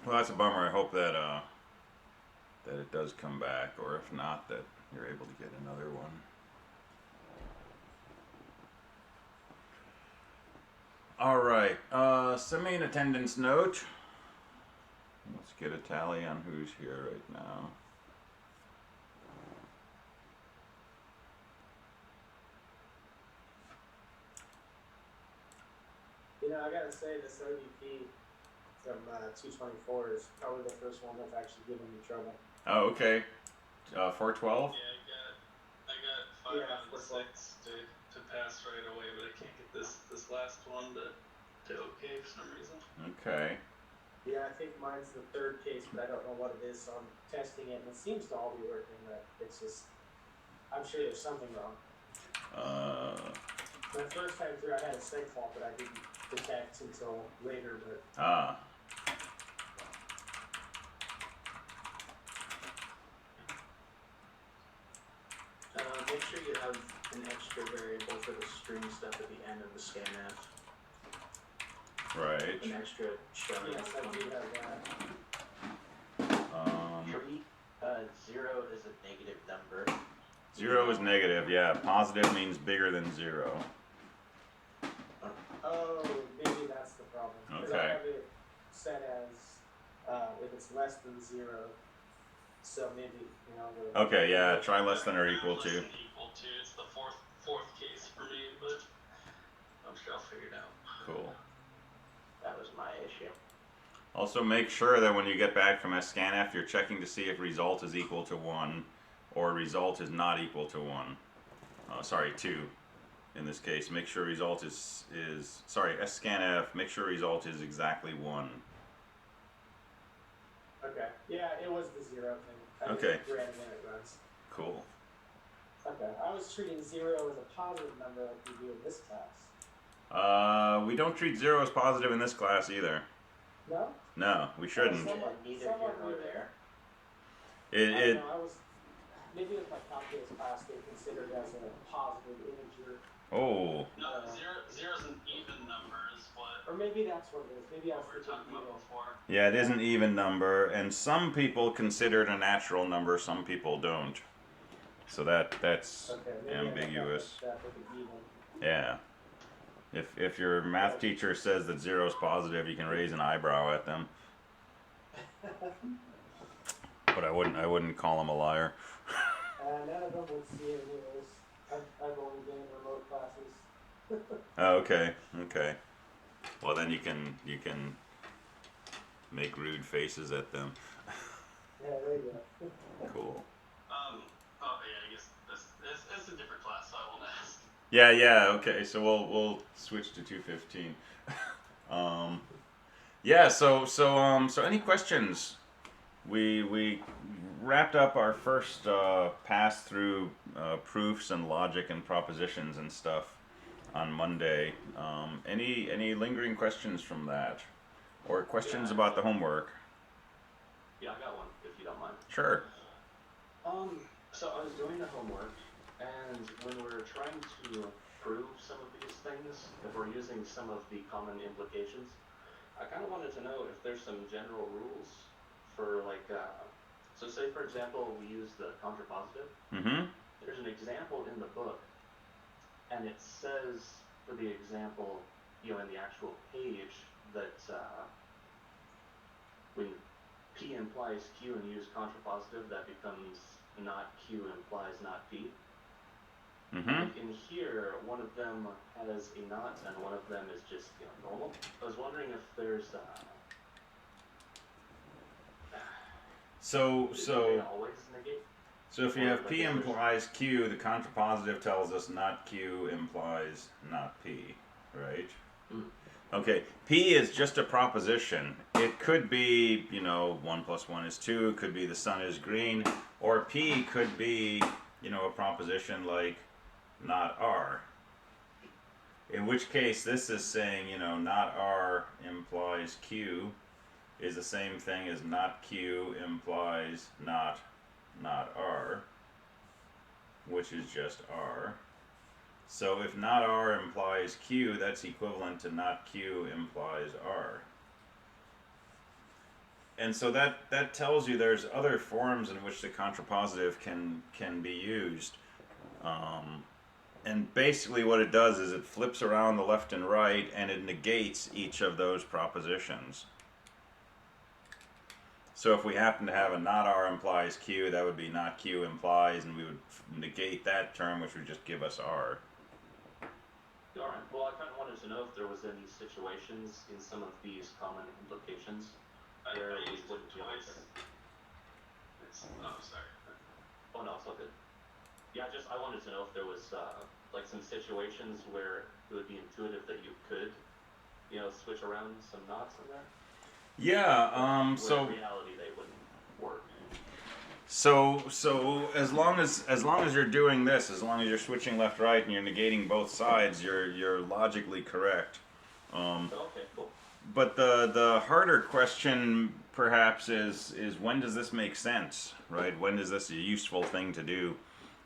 Well, that's a bummer. I hope that that it does come back, or if not, that you're able to get another one. All right. Send me an attendance note. Let's get a tally on who's here right now. You know, I gotta say, this ODP from 224 is probably the first one that's actually given me trouble. Oh, okay. 412? Yeah, I got 5 out of 6 to pass right away, but I can't get this last one to okay for some reason. Okay. Yeah, I think mine's the third case, but I don't know what it is, so I'm testing it, and it seems to all be working, but it's just, I'm sure there's something wrong. My first time through, I had a seg fault that I didn't detect until later, but... Make sure you have an extra variable for the string stuff at the end of the scanf. Right. An extra showing. Yes, I do have that. 0 is a negative number. 0 is negative, yeah. Positive means bigger than 0. Oh, maybe that's the problem. Okay. I have it set as if it's less than 0. So maybe, you know. Okay, yeah. Try less than or equal to. Less than equal to. It's the fourth case for me, but I'm sure I'll figure it out. Cool. That was my issue. Also, make sure that when you get back from scanf, you're checking to see if result is equal to 1 or result is not equal to 1. Sorry, 2. In this case, make sure result is sorry, scanf, make sure result is exactly 1. Okay. Yeah, it was the 0 thing. Okay. Just ran when it runs. Cool. Okay. I was treating 0 as a positive number like we do in this class. We don't treat 0 as positive in this class either. No? No, we shouldn't. Neither here nor there. It I was maybe with my calculus class they considered it as a positive integer. Oh. No, zero's an even number is what. Or maybe that's what it is. Maybe I was we were talking about before. Yeah, it is an even number, and some people consider it a natural number, some people don't. So that's okay, ambiguous. That would be even. Yeah. If your math teacher says that 0 is positive, you can raise an eyebrow at them. But I wouldn't call him a liar. None of them would see it anyways. I've only been in remote classes. Oh, okay. Well, then you can make rude faces at them. Yeah, there you go. Cool. Oh yeah, I guess this is a different class, so I won't ask. Yeah. Okay. So we'll switch to 215. Yeah. So any questions? We wrapped up our first pass through proofs and logic and propositions and stuff on Monday. Any lingering questions from that, or questions about the homework? Yeah, I got one, if you don't mind. Sure. So I was doing the homework, and when we're trying to prove some of these things, if we're using some of the common implications, I kind of wanted to know if there's some general rules for, like, so say, for example, we use the contrapositive. Mm-hmm. There's an example in the book, and it says, for the example, in the actual page, that when P implies Q and you use contrapositive, that becomes not Q implies not P. Mm-hmm. And in here, one of them has a not, and one of them is just normal. I was wondering if there's So always negate? So if you have P implies Q, the contrapositive tells us not Q implies not P, right? Mm. Okay, P is just a proposition. It could be, 1 plus 1 is 2, it could be the sun is green, or P could be, a proposition like not R. In which case, this is saying, not R implies Q is the same thing as not Q implies not R, which is just R. So if not R implies Q, that's equivalent to not Q implies R. And so that tells you there's other forms in which the contrapositive can be used. And basically what it does is it flips around the left and right and it negates each of those propositions. So if we happen to have a not R implies Q, that would be not Q implies, and we would negate that term, which would just give us R. Alright, well, I kind of wanted to know if there was any situations in some of these common implications where we used wouldn't it be able twice. to. Oh, sorry. Oh, no, it's all good. Yeah, I wanted to know if there was, like some situations where it would be intuitive that you could, switch around some knots in there. Yeah, Where so in reality they wouldn't work. so as long as you're doing this, as long as you're switching left right and you're negating both sides, you're logically correct. Okay, cool. But the harder question perhaps is when does this make sense, right? When is this a useful thing to do?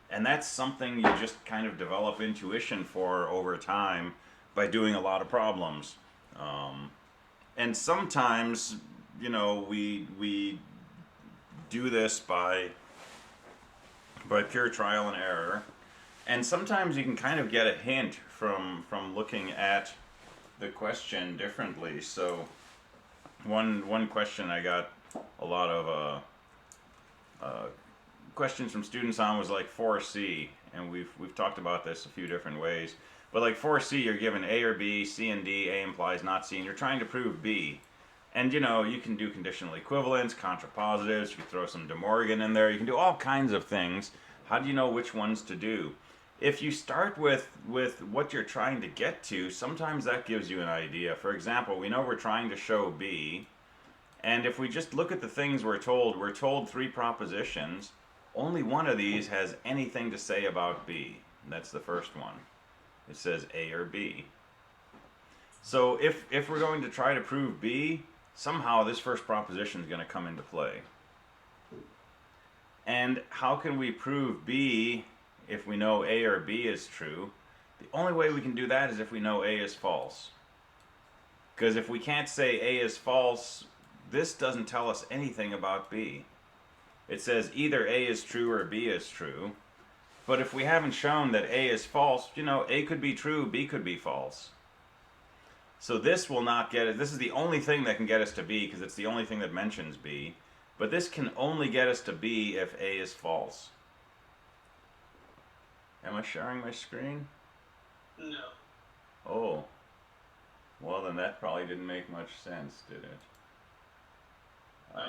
And that's something you just kind of develop intuition for over time by doing a lot of problems. And sometimes, we do this by pure trial and error. And sometimes you can kind of get a hint from looking at the question differently. So one question I got a lot of questions from students on was like 4C, and we've talked about this a few different ways. But like 4C, you're given A or B, C and D, A implies not C, and you're trying to prove B. And you can do conditional equivalence, contrapositives, you can throw some De Morgan in there, you can do all kinds of things. How do you know which ones to do? If you start with what you're trying to get to, sometimes that gives you an idea. For example, we know we're trying to show B, and if we just look at the things we're told 3 propositions. Only one of these has anything to say about B. That's the first one. It says A or B. So if we're going to try to prove B, somehow this first proposition is going to come into play. And how can we prove B if we know A or B is true? The only way we can do that is if we know A is false. Because if we can't say A is false, this doesn't tell us anything about B. It says either A is true or B is true. But if we haven't shown that A is false, A could be true, B could be false. So this will not get it. This is the only thing that can get us to B because it's the only thing that mentions B. But this can only get us to B if A is false. Am I sharing my screen? No. Oh. Well, then that probably didn't make much sense, did it? I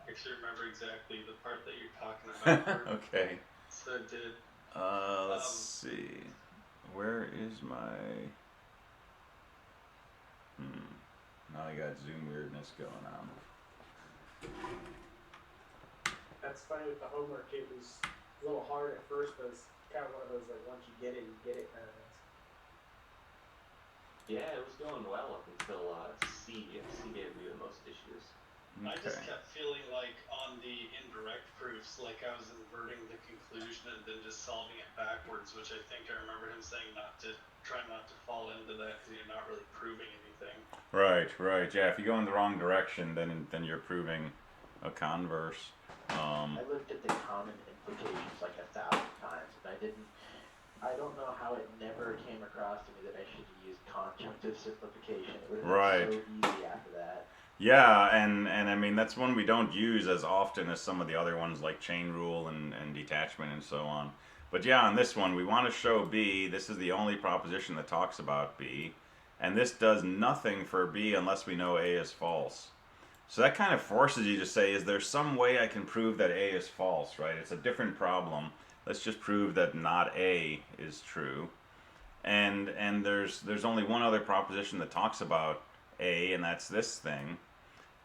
actually remember exactly the part that you're talking about. Okay. So it did. Let's see. Where is my... Now I got Zoom weirdness going on. That's funny with the homework. It was a little hard at first, but it's kind of one of those like once you get it, you get it kind of things. Yeah, it was going well up until C. C gave me the most issues. I just kept feeling like on the indirect proofs, like I was inverting the conclusion and then just solving it backwards, which I think I remember him saying try not to fall into that because you're not really proving anything. Right. Yeah, if you go in the wrong direction, then you're proving a converse. I looked at the common implications like 1,000 times, and I don't know how it never came across to me that I should use conjunctive simplification. It would have been so easy after that. Yeah, and I mean, that's one we don't use as often as some of the other ones like chain rule and detachment and so on. But yeah, on this one, we want to show B. This is the only proposition that talks about B. And this does nothing for B unless we know A is false. So that kind of forces you to say, is there some way I can prove that A is false, right? It's a different problem. Let's just prove that not A is true. And there's only one other proposition that talks about A, and that's this thing.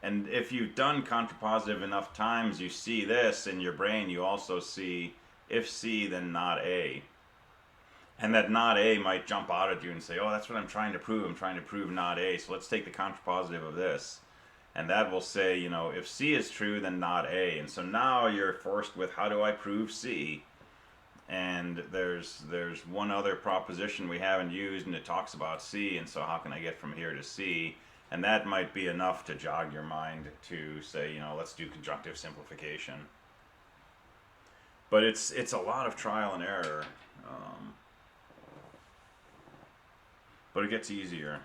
And if you've done contrapositive enough times, you see this in your brain, you also see if C, then not A. And that not A might jump out at you and say, oh, that's what I'm trying to prove. I'm trying to prove not A, so let's take the contrapositive of this. And that will say, if C is true, then not A. And so now you're forced with, how do I prove C? And there's one other proposition we haven't used, and it talks about C, and so how can I get from here to C? And that might be enough to jog your mind to say, let's do conjunctive simplification. But it's a lot of trial and error. But it gets easier.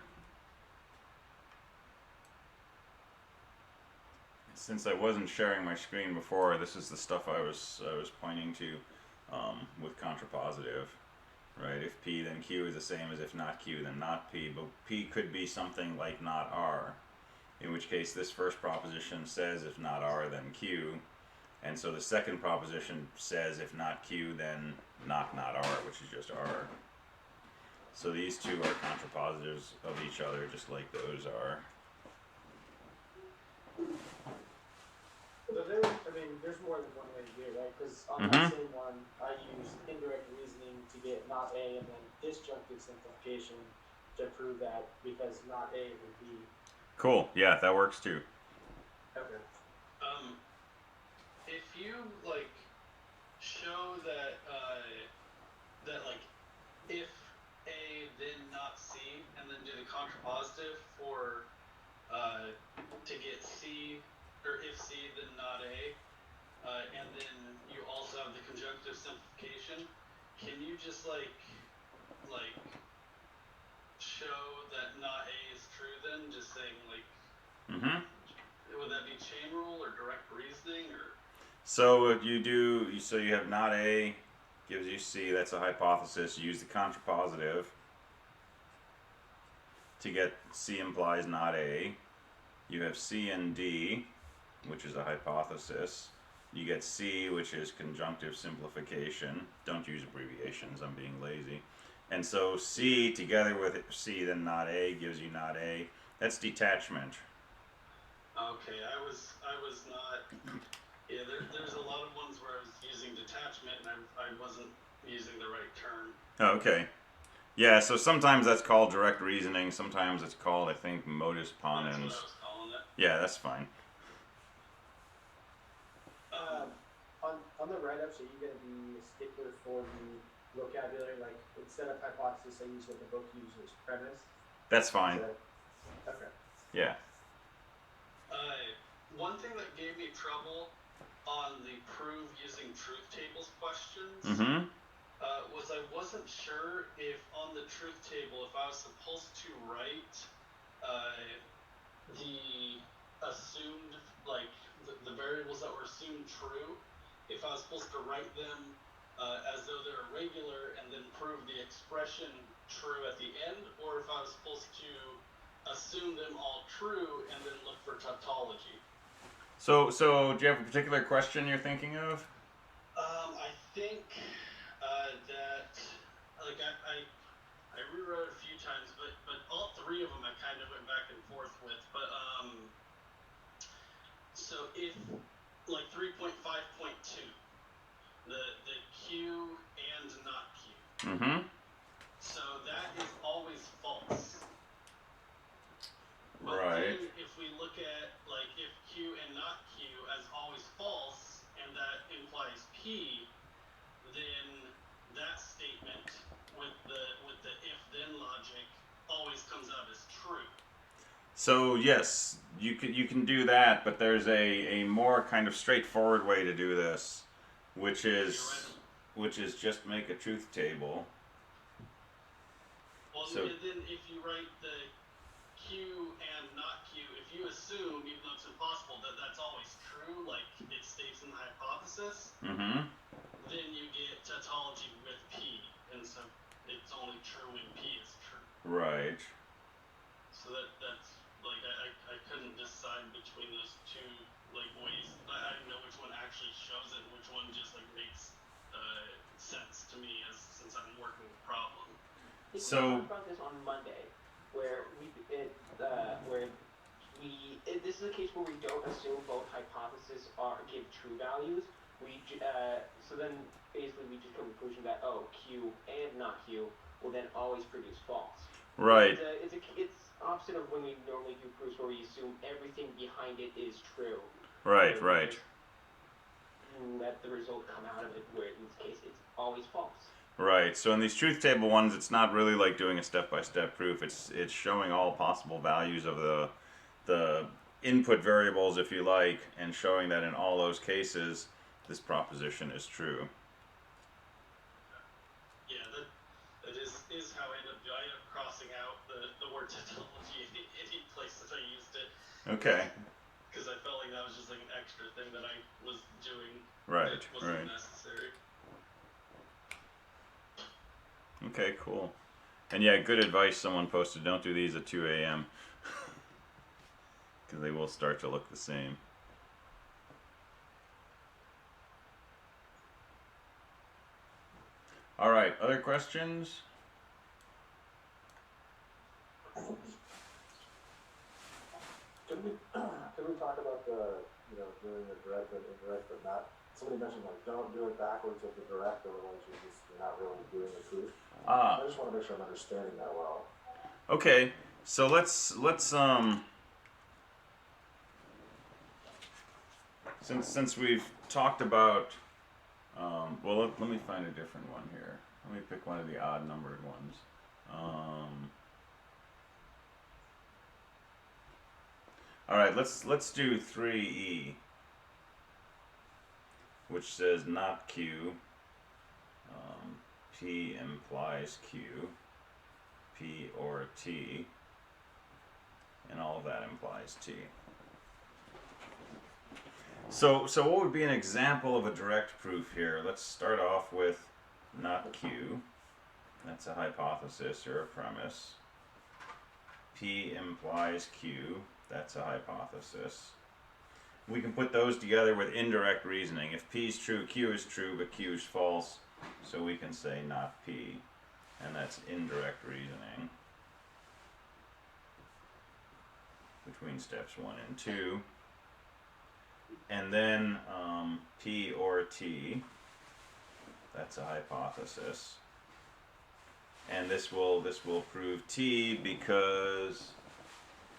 Since I wasn't sharing my screen before, this is the stuff I was pointing to with contrapositive. Right, if P then Q is the same as if not Q then not P, but P could be something like not R, in which case this first proposition says if not R then Q, and so the second proposition says if not Q then not R, which is just R. So these two are contrapositives of each other, just like those are. So there's more than one way to do it, right? Because on that same one, I used indirect reasoning to get not A, and then disjunctive simplification to prove that because not A would be. Cool. Yeah, that works too. Okay. If you show that if A then not C, and then do the contrapositive for to get C, or if C then not A, and then you also have the conjunctive simplification, can you just show that not A is true then? Just saying would that be chain rule or direct reasoning or? So if you have not A gives you C, that's a hypothesis. You use the contrapositive to get C implies not A. You have C and D, which is a hypothesis. You get C, which is conjunctive simplification. Don't use abbreviations, I'm being lazy. And so C together with C then not A gives you not A. That's detachment. Okay, I was not. Yeah, there's a lot of ones where I was using detachment and I wasn't using the right term. Oh, okay. Yeah, so sometimes that's called direct reasoning. Sometimes it's called, I think, modus ponens. That's what I was calling it. Yeah, that's fine. On the write-ups, are you going to be a stickler for the vocabulary? Like, instead of hypothesis, I use what the book uses, premise? That's fine. Okay. Yeah. One thing that gave me trouble on the prove using truth tables questions was I wasn't sure if on the truth table, if I was supposed to write the assumed, the variables that were assumed true, if I was supposed to write them as though they're regular and then prove the expression true at the end, or if I was supposed to assume them all true and then look for tautology. So do you have a particular question you're thinking of? I think that I rewrote a few times, but all three of them I kind of went back and forth with. But so if 3.5.2, the Q and not Q. So that is always false. But Right. then if we look at if Q and not Q as always false, and that implies P, then that statement with the if then logic always comes out as true. So yes, you can do that, but there's a more kind of straightforward way to do this, which is just make a truth table. Well, So, and then if you write the Q and not Q, if you assume, even though it's impossible, that that's always true, like it states in the hypothesis, then you get tautology with P, and so it's only true when P is true. Right. So that's I couldn't decide between those two ways. I didn't know which one actually shows it, and which one just makes sense to me since I'm working with the problem. We So talked about this on Monday, where this is a case where we don't assume both hypotheses give true values. So then basically we just come to the conclusion that Q and not Q will then always produce false. right. It's opposite of when we normally do proofs where we assume everything behind it is true. Right. Let the result come out of it, where in this case it's always false. Right. So in these truth table ones, it's not really like doing a step-by-step proof. It's showing all possible values of the input variables, if you like, and showing that in all those cases, this proposition is true. Yeah, that is how I ended up crossing out the word tautology any place that I used it. Okay. Because I felt like that was just like an extra thing that I was doing. Right. That wasn't Right. necessary. Okay. Cool. And yeah, good advice someone posted. Don't do these at 2 a.m. because they will start to look the same. All right. Other questions? Can we talk about doing the direct and indirect, but not? Somebody mentioned like don't do it backwards with the direct, otherwise you're not really doing the proof. I just want to make sure I'm understanding that well. Okay. So let's since we've talked about well, let me find a different one here. Let me pick one of the odd numbered ones. All right, let's do 3e, which says not q. P implies q. P or t, and all of that implies t. So what would be an example of a direct proof here? Let's start off with not q. That's a hypothesis or a premise. P implies q. That's a hypothesis. We can put those together with indirect reasoning. If P is true, Q is true, but Q is false. So we can say not P. And that's indirect reasoning between steps 1 and 2. And then P or T. That's a hypothesis. And this will prove T because,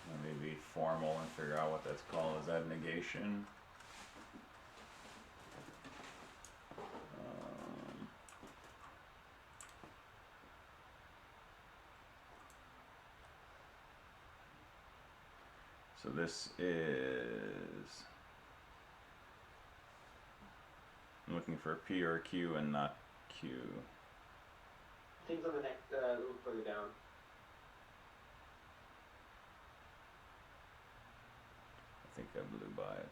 let me be formal and figure out what that's called. Is that negation? So this is, I'm looking for P or Q and not Q. Things on the next, a little further down. I think I blew by it.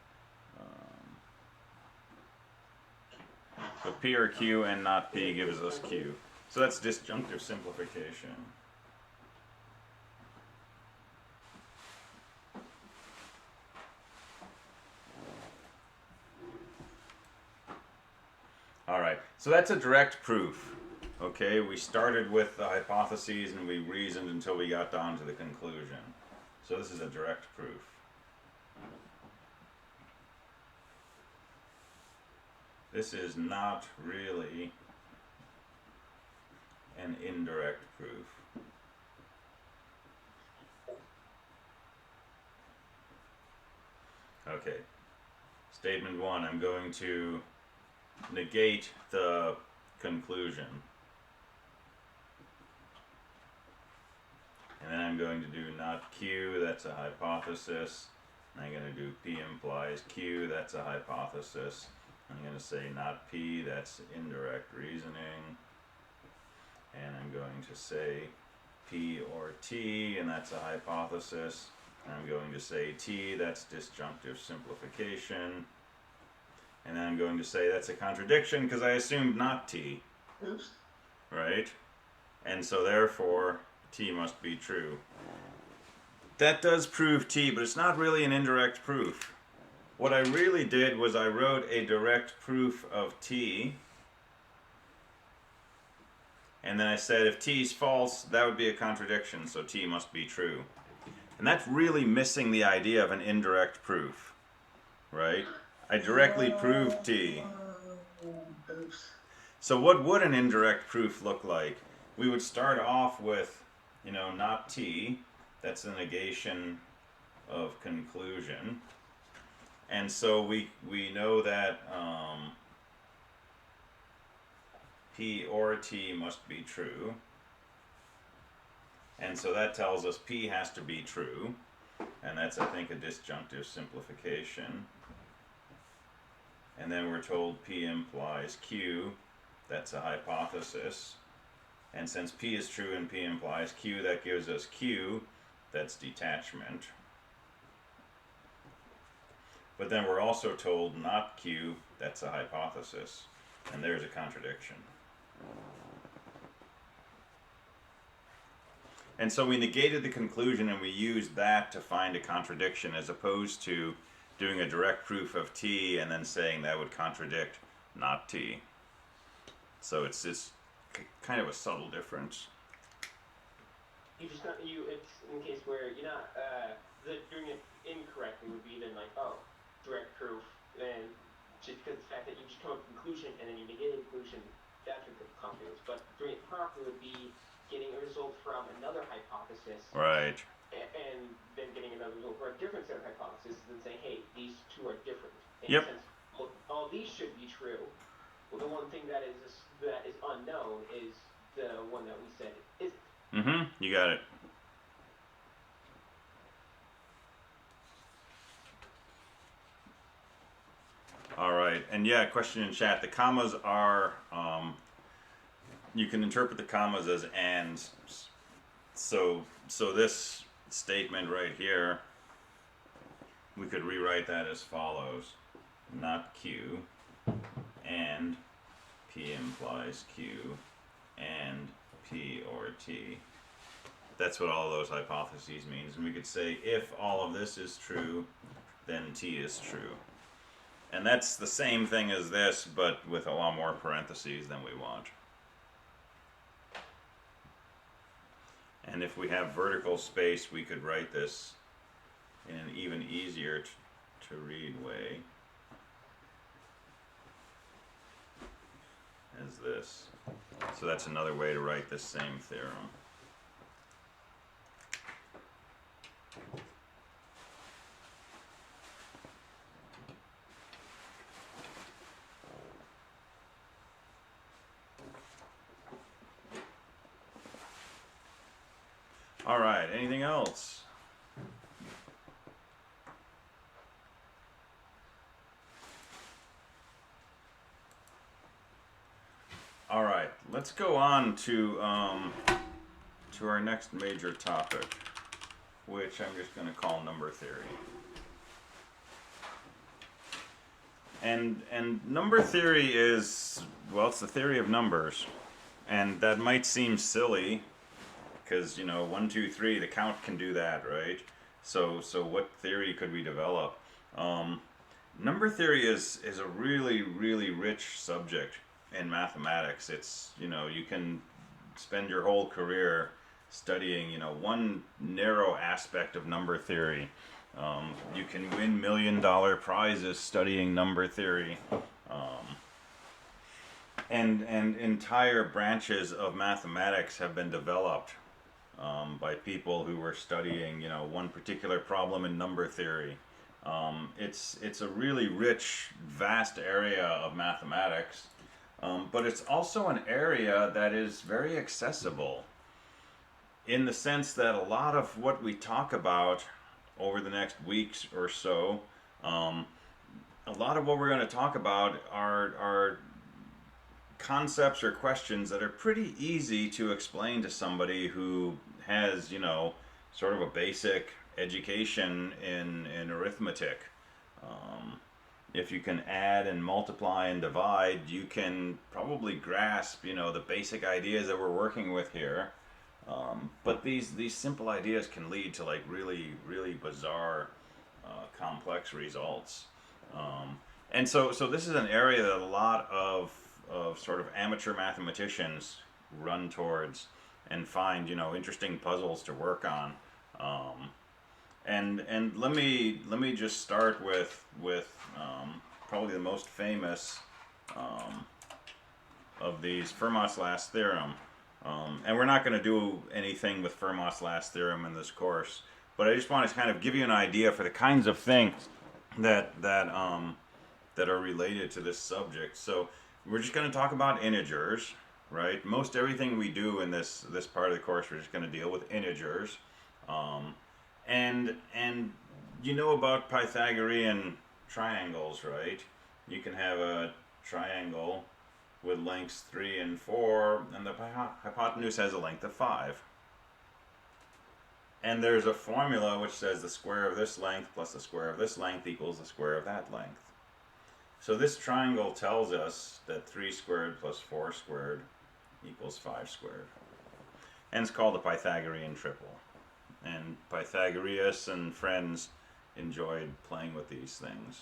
So P or Q and not P gives us Q. So that's disjunctive simplification. All right, so that's a direct proof. Okay, we started with the hypotheses and we reasoned until we got down to the conclusion. So this is a direct proof. This is not really an indirect proof. Okay, statement 1, I'm going to negate the conclusion. And then I'm going to do not Q, that's a hypothesis. I'm going to do P implies Q, that's a hypothesis. I'm going to say not P, that's indirect reasoning. And I'm going to say P or T, and that's a hypothesis. I'm going to say T, that's disjunctive simplification. And then I'm going to say that's a contradiction because I assumed not T. Oops. Right? And so therefore, T must be true. That does prove T, but it's not really an indirect proof. What I really did was I wrote a direct proof of T. And then I said if T is false, that would be a contradiction, so T must be true. And that's really missing the idea of an indirect proof. Right? I directly proved T. Oops. So what would an indirect proof look like? We would start off with, not T. That's a negation of conclusion. And so we know that P or T must be true. And so that tells us P has to be true. And that's, I think, a disjunctive simplification. And then we're told P implies Q. That's a hypothesis. And since P is true and P implies Q, that gives us Q. That's detachment. But then we're also told not Q. That's a hypothesis. And there's a contradiction. And so we negated the conclusion and we used that to find a contradiction, as opposed to doing a direct proof of T and then saying that would contradict not T. So it's this kind of a subtle difference. You just not, it's in case where you're not, doing it incorrectly would be then like, oh, direct proof, then just because the fact that you just come up with a conclusion and then you negate the conclusion, that's what the confidence. But doing it properly would be getting a result from another hypothesis. Right. And then getting another result for a different set of hypotheses, and then saying, hey, these two are different. And Yep. since all these should be true, well, the one thing that is unknown is the one that we said isn't. Mm-hmm. You got it. All right. And yeah, question in chat. The commas are, you can interpret the commas as ands. So this statement right here, we could rewrite that as follows. Not Q, and P implies Q, and P or T. That's what all those hypotheses means. And we could say if all of this is true, then T is true. And that's the same thing as this, but with a lot more parentheses than we want. And if we have vertical space, we could write this in an even easier to read way as this. So that's another way to write this same theorem. All right, anything else? All right, let's go on to our next major topic, which I'm just going to call number theory. And number theory is, well, it's the theory of numbers, and that might seem silly, because 1, 2, 3, the count can do that, right? So what theory could we develop? Number theory is a really, really rich subject in mathematics. It's, you can spend your whole career studying, one narrow aspect of number theory. You can win $1 million prizes studying number theory. And entire branches of mathematics have been developed by people who were studying, one particular problem in number theory. It's a really rich, vast area of mathematics, but it's also an area that is very accessible, in the sense that a lot of what we talk about over the next weeks or so, a lot of what we're going to talk about are concepts or questions that are pretty easy to explain to somebody who has, sort of a basic education in arithmetic. If you can add and multiply and divide, you can probably grasp, the basic ideas that we're working with here. But these simple ideas can lead to like really, really bizarre, complex results. And so this is an area that a lot of sort of amateur mathematicians run towards and find, interesting puzzles to work on. And let me just start with probably the most famous of these, Fermat's last theorem. And we're not going to do anything with Fermat's last theorem in this course, but I just want to kind of give you an idea for the kinds of things that are related to this subject. So we're just going to talk about integers, right? Most everything we do in this part of the course, we're just going to deal with integers. And you know about Pythagorean triangles, right? You can have a triangle with lengths 3 and 4, and the hypotenuse has a length of 5. And there's a formula which says the square of this length plus the square of this length equals the square of that length. So this triangle tells us that 3 squared plus 4 squared equals 5 squared. And it's called the Pythagorean triple. And Pythagoras and friends enjoyed playing with these things.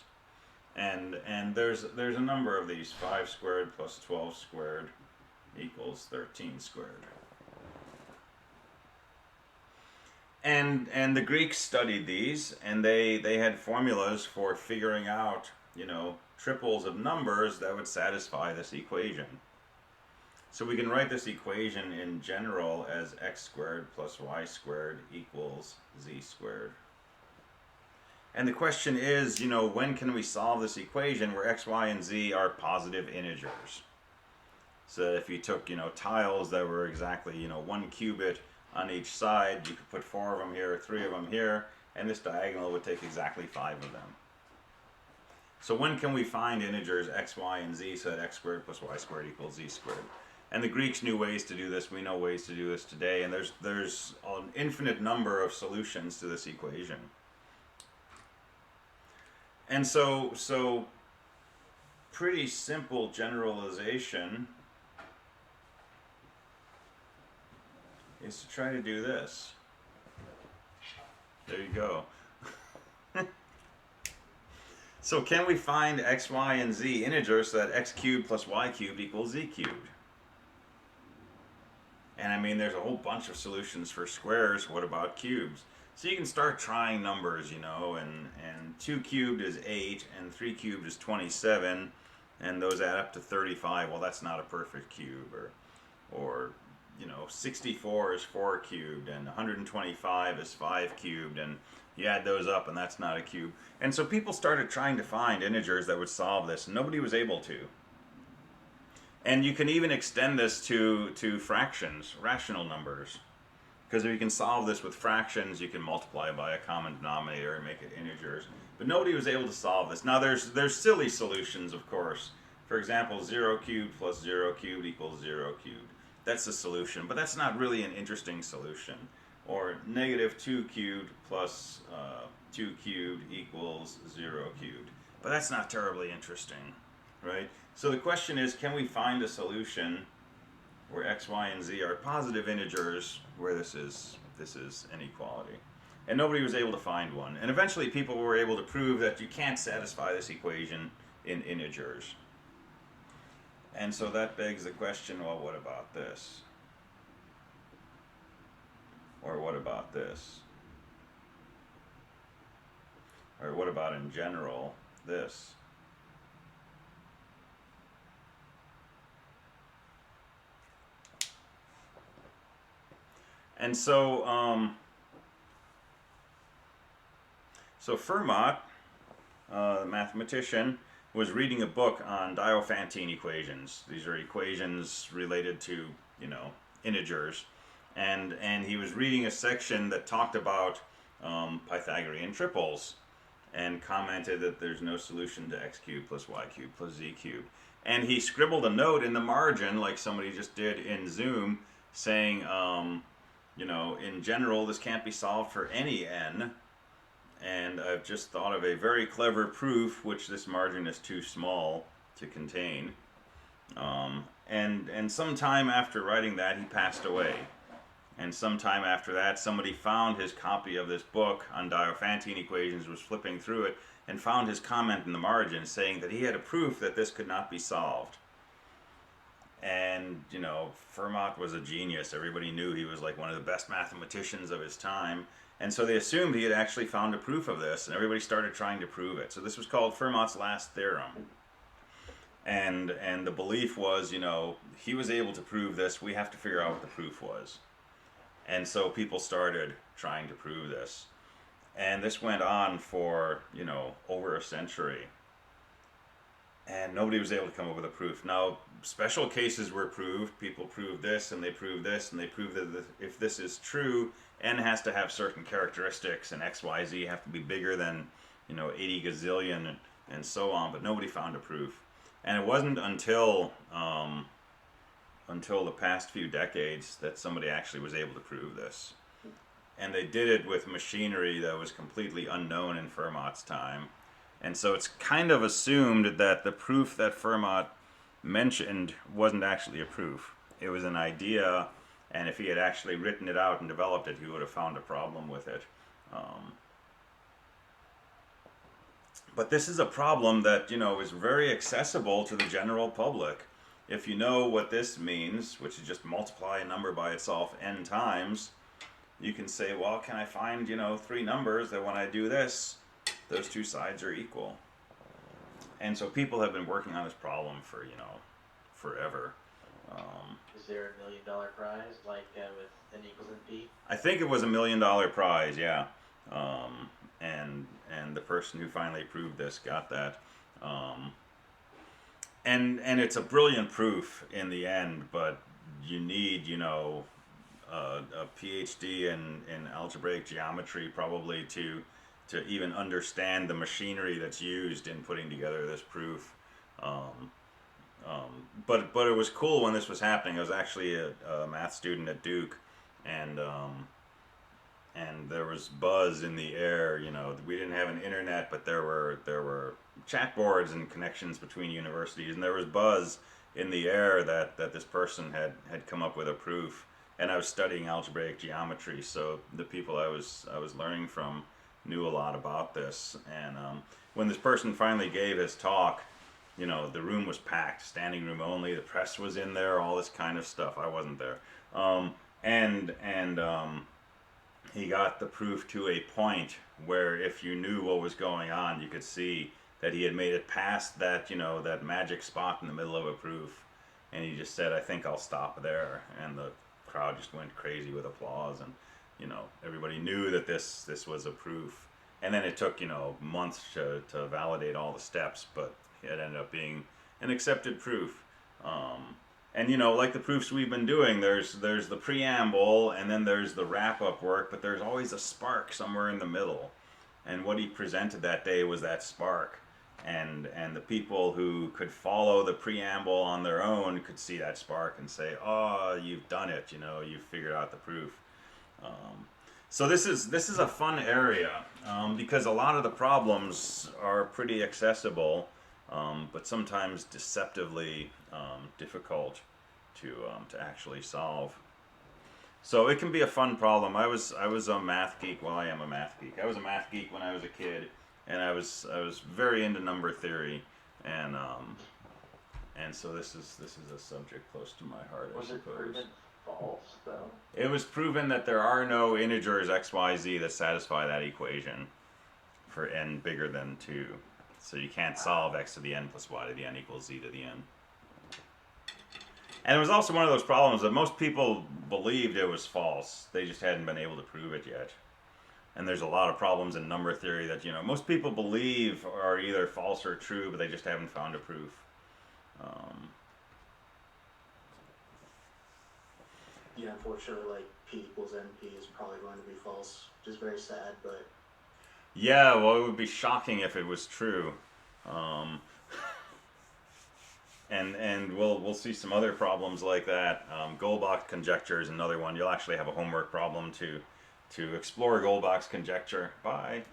And there's a number of these. 5 squared plus 12 squared equals 13 squared. And the Greeks studied these, and they had formulas for figuring out, you know, triples of numbers that would satisfy this equation. So we can write this equation in general as x squared plus y squared equals z squared. And the question is, you know, when can we solve this equation where x, y, and z are positive integers? So if you took, you know, tiles that were exactly, you know, 1 cubit on each side, you could put 4 of them here, 3 of them here, and this diagonal would take exactly 5 of them. So when can we find integers x, y, and z so that x squared plus y squared equals z squared? And the Greeks knew ways to do this. We know ways to do this today, and there's an infinite number of solutions to this equation. And so pretty simple generalization is to try to do this. There you go. So can we find x, y, and z integers so that x cubed plus y cubed equals z cubed? And I mean, there's a whole bunch of solutions for squares. What about cubes? So you can start trying numbers, you know, and 2 cubed is 8, and 3 cubed is 27, and those add up to 35. Well, that's not a perfect cube. Or you know, 64 is 4 cubed, and 125 is 5 cubed, and you add those up, and that's not a cube. And so people started trying to find integers that would solve this, and nobody was able to. And you can even extend this to fractions, rational numbers. Because if you can solve this with fractions, you can multiply by a common denominator and make it integers. But nobody was able to solve this. Now there's silly solutions, of course. For example, 0 cubed plus 0 cubed equals 0 cubed. That's the solution, but that's not really an interesting solution. Or negative 2 cubed plus 2 cubed equals 0 cubed. But that's not terribly interesting, right? So the question is, can we find a solution where x, y, and z are positive integers where this is an equality? And nobody was able to find one. And eventually people were able to prove that you can't satisfy this equation in integers. And so that begs the question, well, what about this? Or what about this? Or what about in general this? And so Fermat, the mathematician, was reading a book on Diophantine equations. These are equations related to, you know, integers. And he was reading a section that talked about Pythagorean triples and commented that there's no solution to x cubed plus y cubed plus z cubed. And he scribbled a note in the margin, like somebody just did in Zoom, saying, you know, in general, this can't be solved for any n. And I've just thought of a very clever proof, which this margin is too small to contain. And sometime after writing that, he passed away. And sometime after that, somebody found his copy of this book on Diophantine equations, was flipping through it, and found his comment in the margin saying that he had a proof that this could not be solved. And, you know, Fermat was a genius. Everybody knew he was like one of the best mathematicians of his time. And so they assumed he had actually found a proof of this, and everybody started trying to prove it. So this was called Fermat's last theorem. And the belief was, you know, he was able to prove this, we have to figure out what the proof was. And so people started trying to prove this. And this went on for, you know, over a century. and nobody was able to come up with a proof. Now, special cases were proved. People proved this, and they proved this, and they proved that if this is true, n has to have certain characteristics, and x, y, z have to be bigger than, 80 gazillion, and so on. But nobody found a proof, and it wasn't until the past few decades that somebody actually was able to prove this. And they did it with machinery that was completely unknown in Fermat's time. And so it's kind of assumed that the proof that Fermat mentioned wasn't actually a proof. It was an idea, and if he had actually written it out and developed it, he would have found a problem with it. But this is a problem that, is very accessible to the general public. If you know what this means, which is just multiply a number by itself n times, you can say, well, can I find, 3 numbers that when I do this, those two sides are equal? And so people have been working on this problem for, forever. Is there $1 million prize like with n equals np? I think it was $1 million prize, yeah. And the person who finally proved this got that. And it's a brilliant proof in the end, but you need, a PhD in algebraic geometry probably to even understand the machinery that's used in putting together this proof. But it was cool when this was happening. I was actually a math student at Duke, and there was buzz in the air. We didn't have an internet, but there were chat boards and connections between universities, and there was buzz in the air that this person had come up with a proof. And I was studying algebraic geometry, so the people I was learning from knew a lot about this. And when this person finally gave his talk, the room was packed, standing room only. The press was in there, all this kind of stuff. I wasn't there. He got the proof to a point where if you knew what was going on, you could see that he had made it past that, that magic spot in the middle of a proof. And he just said, I think I'll stop there. And the crowd just went crazy with applause, and everybody knew that this was a proof. And then it took months to validate all the steps, but it ended up being an accepted proof. And like the proofs we've been doing, there's the preamble, and then there's the wrap-up work, but there's always a spark somewhere in the middle. And what he presented that day was that spark. And the people who could follow the preamble on their own could see that spark and say, oh, you've done it, you've figured out the proof. So this is a fun area, because a lot of the problems are pretty accessible, but sometimes deceptively difficult to actually solve. So it can be a fun problem. I was a math geek. Well, I am a math geek. I was a math geek when I was a kid. And I was very into number theory, and so this is a subject close to my heart. Was it proven false though? It was proven that there are no integers x, y, z that satisfy that equation for n bigger than 2. So you can't solve x to the n plus y to the n equals z to the n. And it was also one of those problems that most people believed it was false. They just hadn't been able to prove it yet. And there's a lot of problems in number theory that, most people believe are either false or true, but they just haven't found a proof. Yeah, unfortunately, P equals NP is probably going to be false, which is very sad, but... Yeah, well, it would be shocking if it was true. And we'll see some other problems like that. Goldbach conjecture is another one. You'll actually have a homework problem to explore Goldbach's conjecture by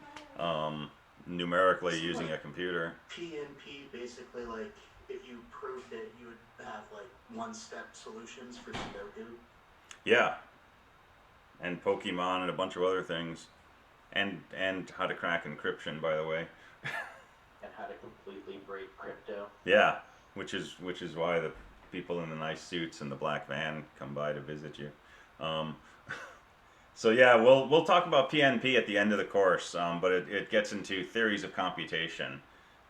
numerically using a computer. PNP, basically, if you proved it, you would have, one-step solutions for Sudoku. Yeah. And Pokemon and a bunch of other things. And how to crack encryption, by the way. And how to completely break crypto. Yeah, which is why the people in the nice suits and the black van come by to visit you. So yeah, we'll talk about PNP at the end of the course, but it gets into theories of computation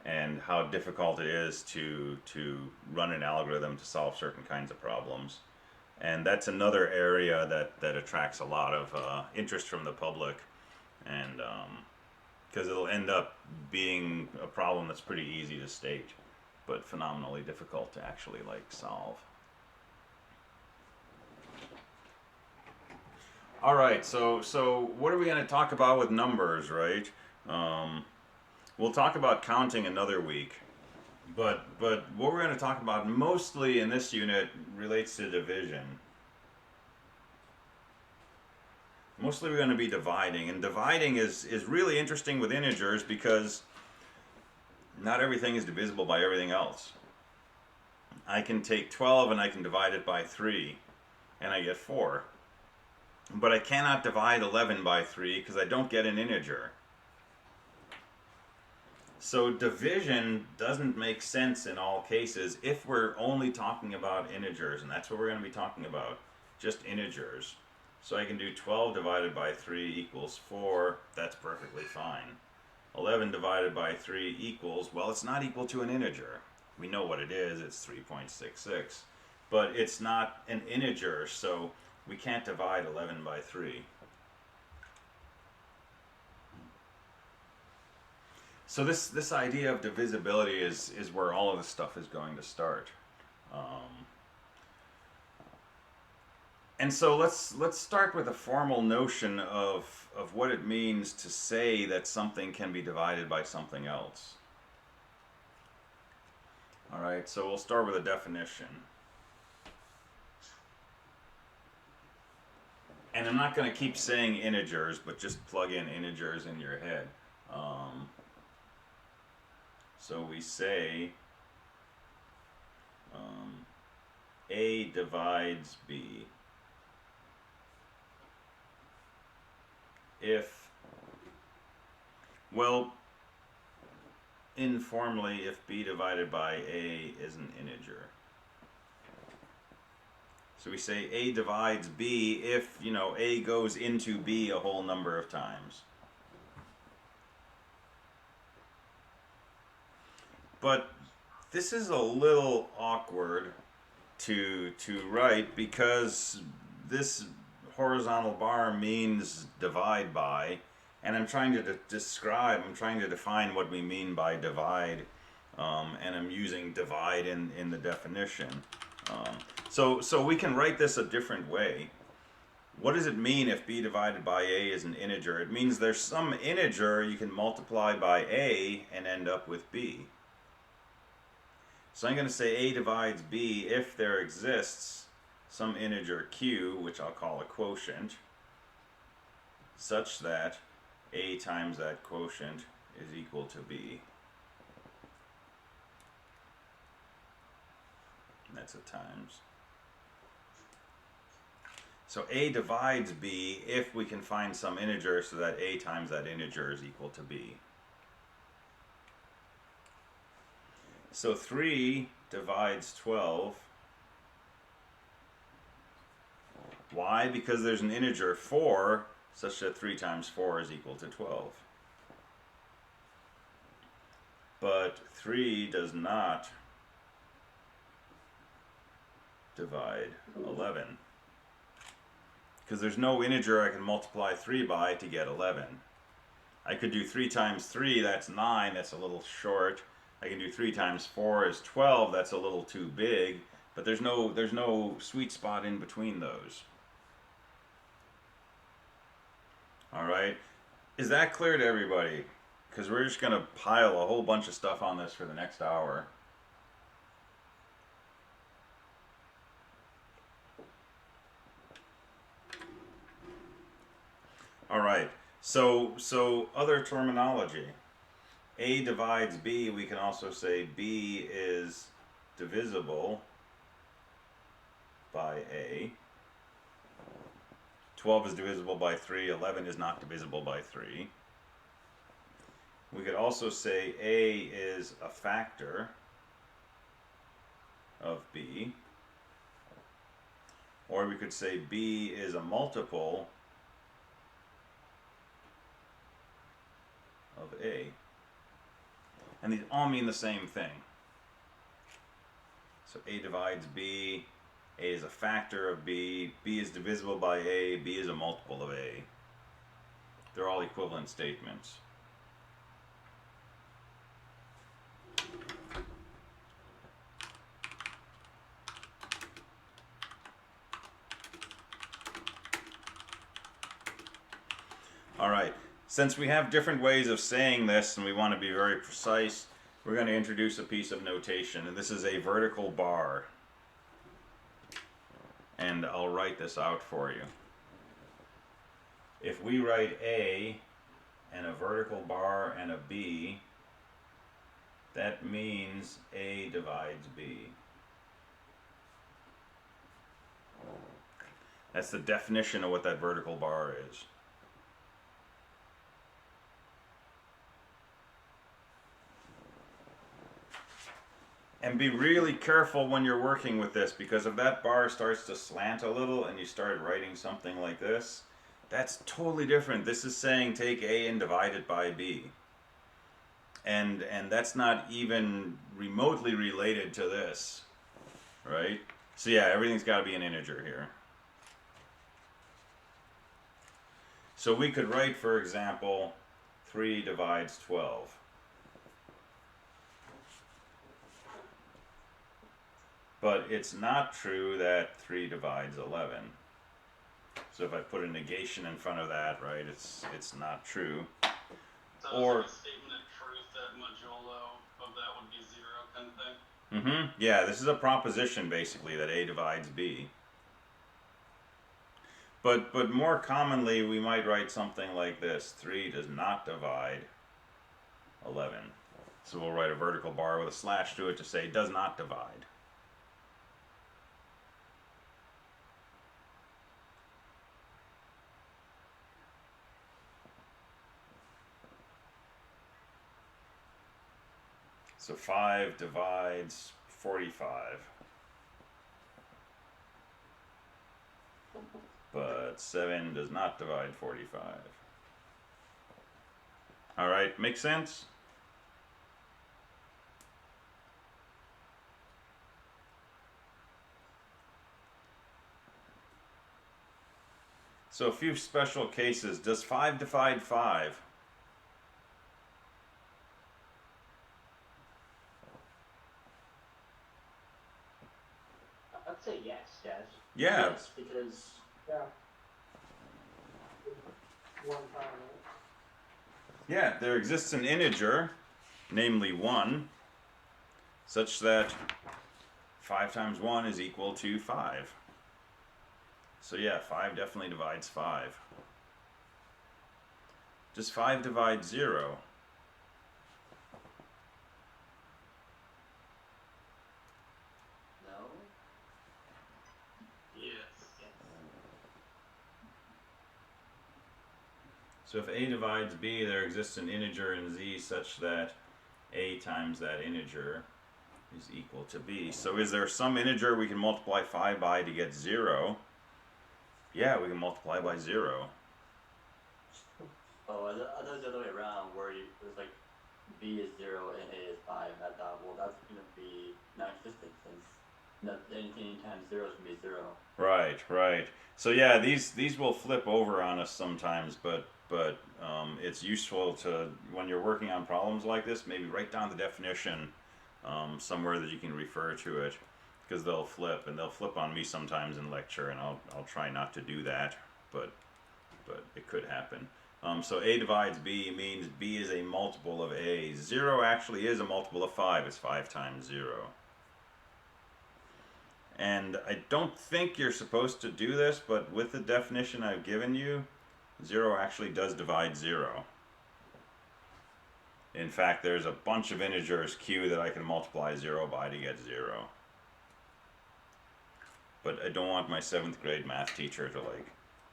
and how difficult it is to run an algorithm to solve certain kinds of problems. And that's another area that attracts a lot of interest from the public, and because it'll end up being a problem that's pretty easy to state. but phenomenally difficult to actually like solve. All right, so what are we going to talk about with numbers, right? We'll talk about counting another week, but what we're going to talk about mostly in this unit relates to division. Mostly we're going to be dividing, and dividing is really interesting with integers because not everything is divisible by everything else. I can take 12 and I can divide it by 3, and I get 4. But I cannot divide 11 by 3 because I don't get an integer. So division doesn't make sense in all cases if we're only talking about integers, and that's what we're going to be talking about, just integers. So I can do 12 divided by 3 equals 4, that's perfectly fine. 11 divided by 3 equals, well, it's not equal to an integer. We know what it is, it's 3.66. But it's not an integer, so we can't divide 11 by 3. So this idea of divisibility is where all of this stuff is going to start. And so let's start with a formal notion of what it means to say that something can be divided by something else. All right, so we'll start with a definition. And I'm not going to keep saying integers, but just plug in integers in your head. So we say A divides B if, well, informally, if B divided by A is an integer. So we say A divides B if, you know, A goes into B a whole number of times. But this is a little awkward to write because this horizontal bar means divide by, and I'm trying to define what we mean by divide, and I'm using divide in the definition. So we can write this a different way. What does it mean if B divided by A is an integer? It means there's some integer you can multiply by A and end up with B. So I'm going to say A divides B if there exists some integer Q, which I'll call a quotient, such that A times that quotient is equal to B. And that's a times. So A divides B if we can find some integer so that A times that integer is equal to B. So 3 divides 12. Why? Because there's an integer 4 such that 3 times 4 is equal to 12. But 3 does not divide 11. Because there's no integer I can multiply 3 by to get 11. I could do 3 times 3, that's 9, that's a little short. I can do 3 times 4 is 12, that's a little too big, but there's no sweet spot in between those. All right, is that clear to everybody? Because we're just going to pile a whole bunch of stuff on this for the next hour. All right, so other terminology. A divides B, we can also say B is divisible by A. 12 is divisible by 3, 11 is not divisible by 3. We could also say A is a factor of B. Or we could say B is a multiple of A. And these all mean the same thing. So A divides B, A is a factor of B, B is divisible by A, B is a multiple of A. They're all equivalent statements. All right. Since we have different ways of saying this and we want to be very precise, we're going to introduce a piece of notation. And this is a vertical bar. And I'll write this out for you. If we write A and a vertical bar and a B, that means A divides B. That's the definition of what that vertical bar is. And be really careful when you're working with this, because if that bar starts to slant a little and you start writing something like this, that's totally different. This is saying take A and divide it by B. And that's not even remotely related to this, right? So yeah, everything's got to be an integer here. So we could write, for example, 3 divides 12. But it's not true that 3 divides 11. So if I put a negation in front of that, right, it's not true. So Or it's like a statement of truth that modulo of that would be 0 kind of thing? Mm-hmm. Yeah, this is a proposition basically that A divides B. But more commonly we might write something like this: 3 does not divide 11. So we'll write a vertical bar with a slash through it to say does not divide. So 5 divides 45. But 7 does not divide 45. Alright, make sense? So a few special cases. Does 5 divide 5? I'd say yes. Yeah. Yes, because Yeah. One time, right? Yeah, there exists an integer, namely 1, such that 5 times 1 is equal to 5. So yeah, 5 definitely divides 5. Does 5 divide 0? No? Yes. So if A divides B, there exists an integer in Z such that A times that integer is equal to B. So is there some integer we can multiply 5 by to get 0? Yeah, we can multiply by 0. Oh, I thought it was the other way around, where it was like B is 0 and A is 5, and I thought, well, that's going to be not existent, since anything times 0 is going to be 0. Right. So yeah, these will flip over on us sometimes, but it's useful to, when you're working on problems like this, maybe write down the definition somewhere that you can refer to it, because they'll flip, and they'll flip on me sometimes in lecture, and I'll try not to do that, but it could happen. So A divides B means B is a multiple of A. 0 actually is a multiple of 5. It's 5 times 0. And I don't think you're supposed to do this, but with the definition I've given you, 0 actually does divide 0. In fact, there's a bunch of integers Q that I can multiply 0 by to get 0. But I don't want my 7th grade math teacher to like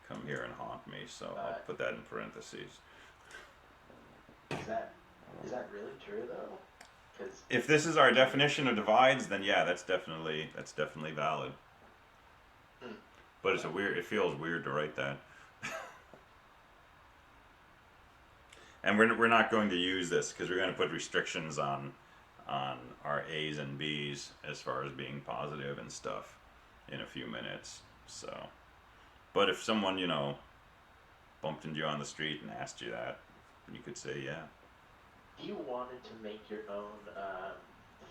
come here and haunt me, so I'll put that in parentheses. Is that really true though? Because If this is our definition of divides, then yeah, that's definitely valid. But it feels weird to write that. And we're not going to use this because we're going to put restrictions on our A's and B's as far as being positive and stuff in a few minutes. So, but if someone, bumped into you on the street and asked you that, you could say yeah. if you wanted to make your own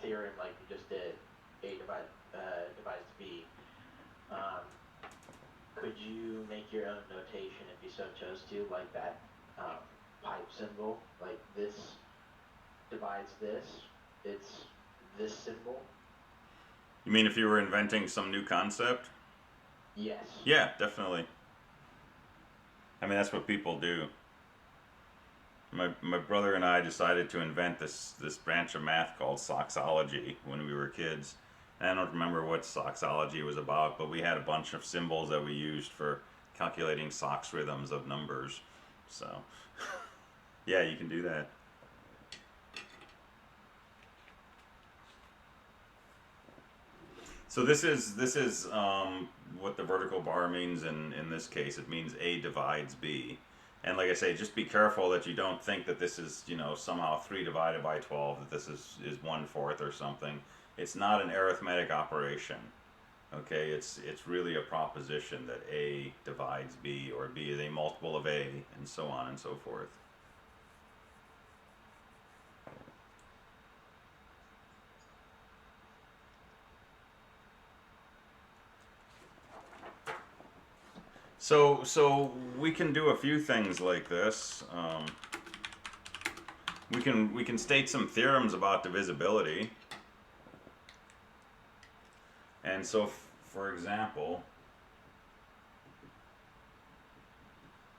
theorem like you just did, A divides B, could you make your own notation if you so chose to, like that pipe symbol, like this divides this, it's this symbol. You mean if you were inventing some new concept? Yes. Yeah, definitely. I mean, that's what people do. My brother and I decided to invent this branch of math called soxology when we were kids. And I don't remember what soxology was about, but we had a bunch of symbols that we used for calculating Sox rhythms of numbers. So, yeah, you can do that. So this is what the vertical bar means in this case. It means A divides B. And like I say, just be careful that you don't think that this is, you know, somehow 3 divided by 12, that this is 1/4 or something. It's not an arithmetic operation. Okay, it's really a proposition that A divides B, or B is a multiple of A, and so on and so forth. So we can do a few things like this. We can state some theorems about divisibility. And so, for example,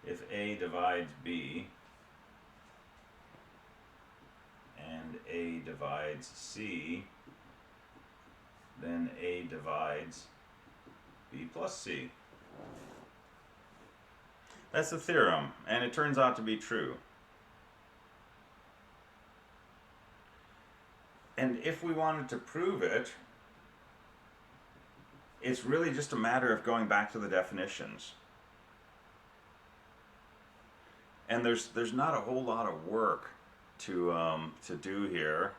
if A divides B and A divides C, then A divides B plus C. That's the theorem, and it turns out to be true. And if we wanted to prove it, it's really just a matter of going back to the definitions. And there's not a whole lot of work to do here.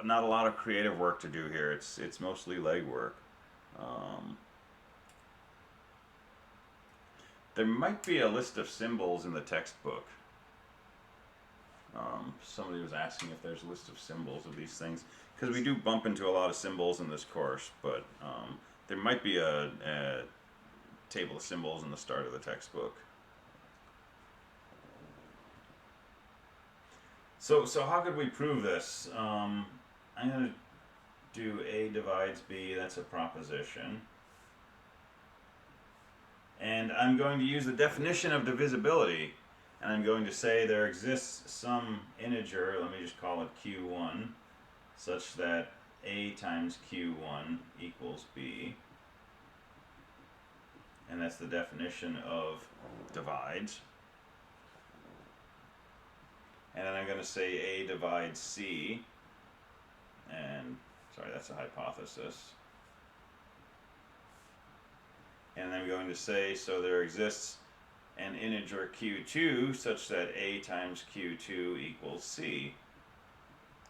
Not a lot of creative work to do here. It's mostly legwork. There might be a list of symbols in the textbook. Somebody was asking if there's a list of symbols of these things, because we do bump into a lot of symbols in this course, but there might be a table of symbols in the start of the textbook. So how could we prove this? I'm going to do A divides B, that's a proposition. And I'm going to use the definition of divisibility, and I'm going to say there exists some integer, let me just call it q1, such that A times q1 equals B. And that's the definition of divides. And then I'm going to say A divides C, and sorry, that's a hypothesis. And I'm going to say, so there exists an integer q2 such that A times q2 equals C.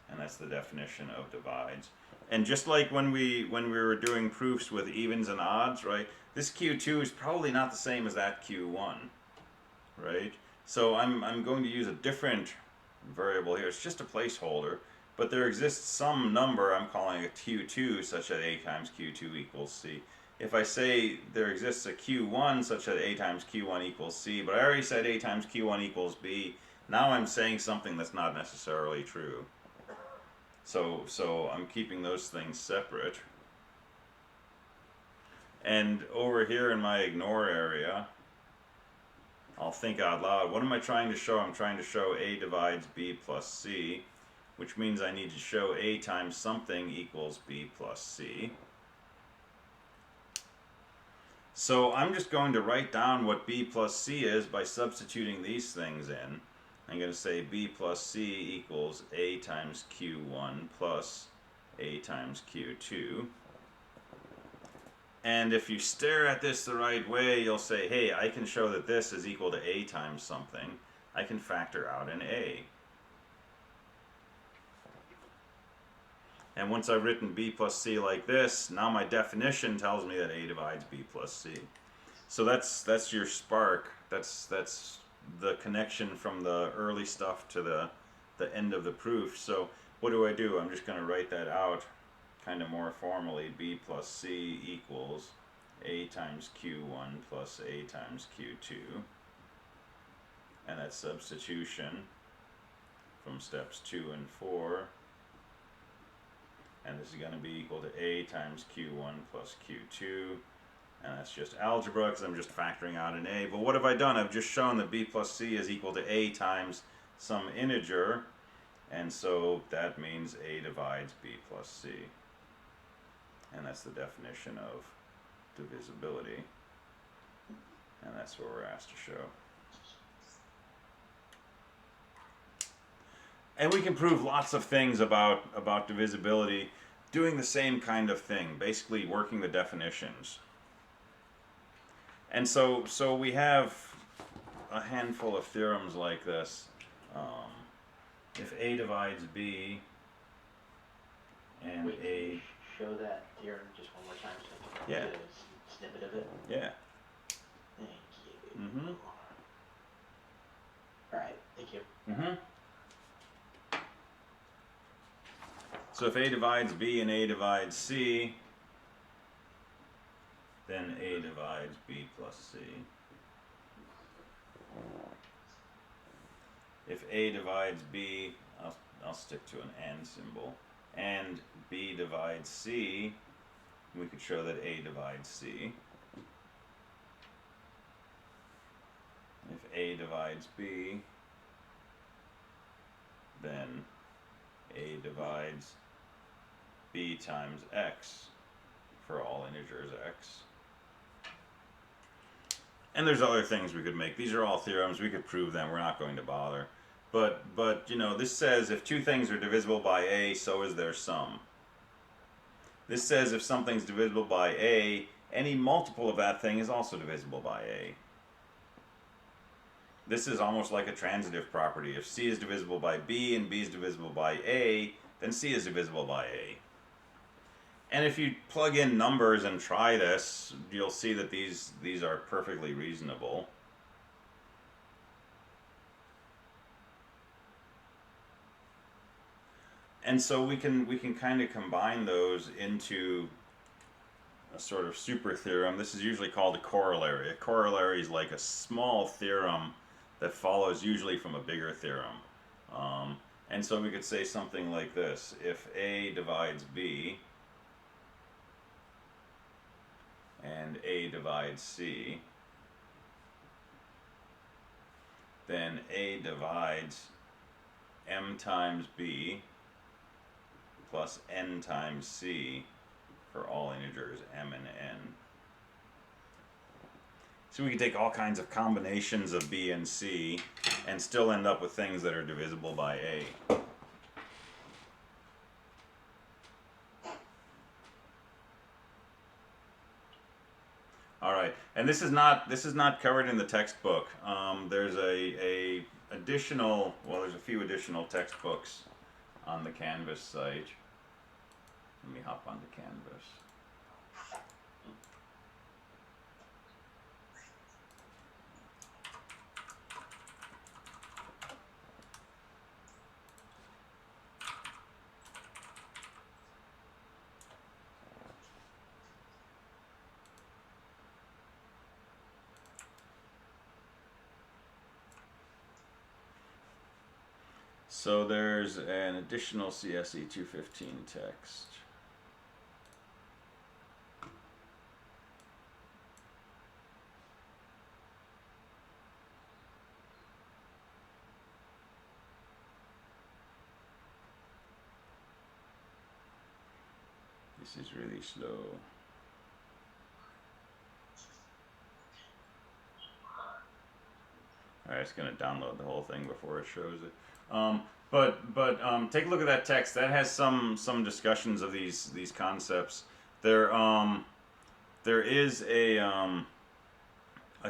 And that's the definition of divides. And just like when we were doing proofs with evens and odds, right? This q2 is probably not the same as that q1, right? So I'm going to use a different variable here. It's just a placeholder, but there exists some number, I'm calling it q2, such that A times q2 equals C. If I say there exists a q1 such that A times q1 equals C, but I already said A times q1 equals B, now I'm saying something that's not necessarily true. So I'm keeping those things separate. And over here in my ignore area, I'll think out loud. What am I trying to show? I'm trying to show A divides B plus C, which means I need to show A times something equals B plus C. So I'm just going to write down what B plus C is by substituting these things in. I'm going to say B plus C equals A times Q1 plus A times Q2. And if you stare at this the right way, you'll say, hey, I can show that this is equal to A times something. I can factor out an A. And once I've written B plus C like this, now my definition tells me that A divides B plus C. So that's your spark. That's the connection from the early stuff to the end of the proof. So what do? I'm just going to write that out kind of more formally. B plus C equals A times Q1 plus A times Q2. and that's substitution from steps 2 and 4. And this is going to be equal to a times q1 plus q2. And that's just algebra because I'm just factoring out an a. But what have I done? I've just shown that b plus c is equal to a times some integer. And so that means a divides b plus c. And that's the definition of divisibility. And that's what we're asked to show. And we can prove lots of things about divisibility doing the same kind of thing, basically working the definitions. And so we have a handful of theorems like this. If a divides b and Wait, can a... you show that theorem just one more time so I can Yeah. get a snippet of it? Yeah. Thank you. Mm-hmm. Alright, thank you. Mm-hmm. So if a divides b and a divides c, then a divides b plus c. If a divides b, I'll stick to an and symbol, and b divides c, we could show that a divides c. If a divides b, then a divides b times x for all integers x. And there's other things we could make. These are all theorems. We could prove them. We're not going to bother. But you know, this says if two things are divisible by a, so is their sum. This says if something's divisible by a, any multiple of that thing is also divisible by a. This is almost like a transitive property. If c is divisible by b and b is divisible by a, then c is divisible by a. And if you plug in numbers and try this, you'll see that these are perfectly reasonable. And so we can kind of combine those into a sort of super theorem. This is usually called a corollary. A corollary is like a small theorem that follows usually from a bigger theorem. And so we could say something like this. If a divides b and a divides c, then a divides m times b plus n times c for all integers m and n. So we can take all kinds of combinations of b and c and still end up with things that are divisible by a. All right, and this is not covered in the textbook. There's a additional, well, there's a few additional textbooks on the Canvas site. Let me hop onto Canvas. So there's an additional CSE215 text. This is really slow. Alright, it's going to download the whole thing before it shows it. But take a look at that text. That has some discussions of these concepts. There is a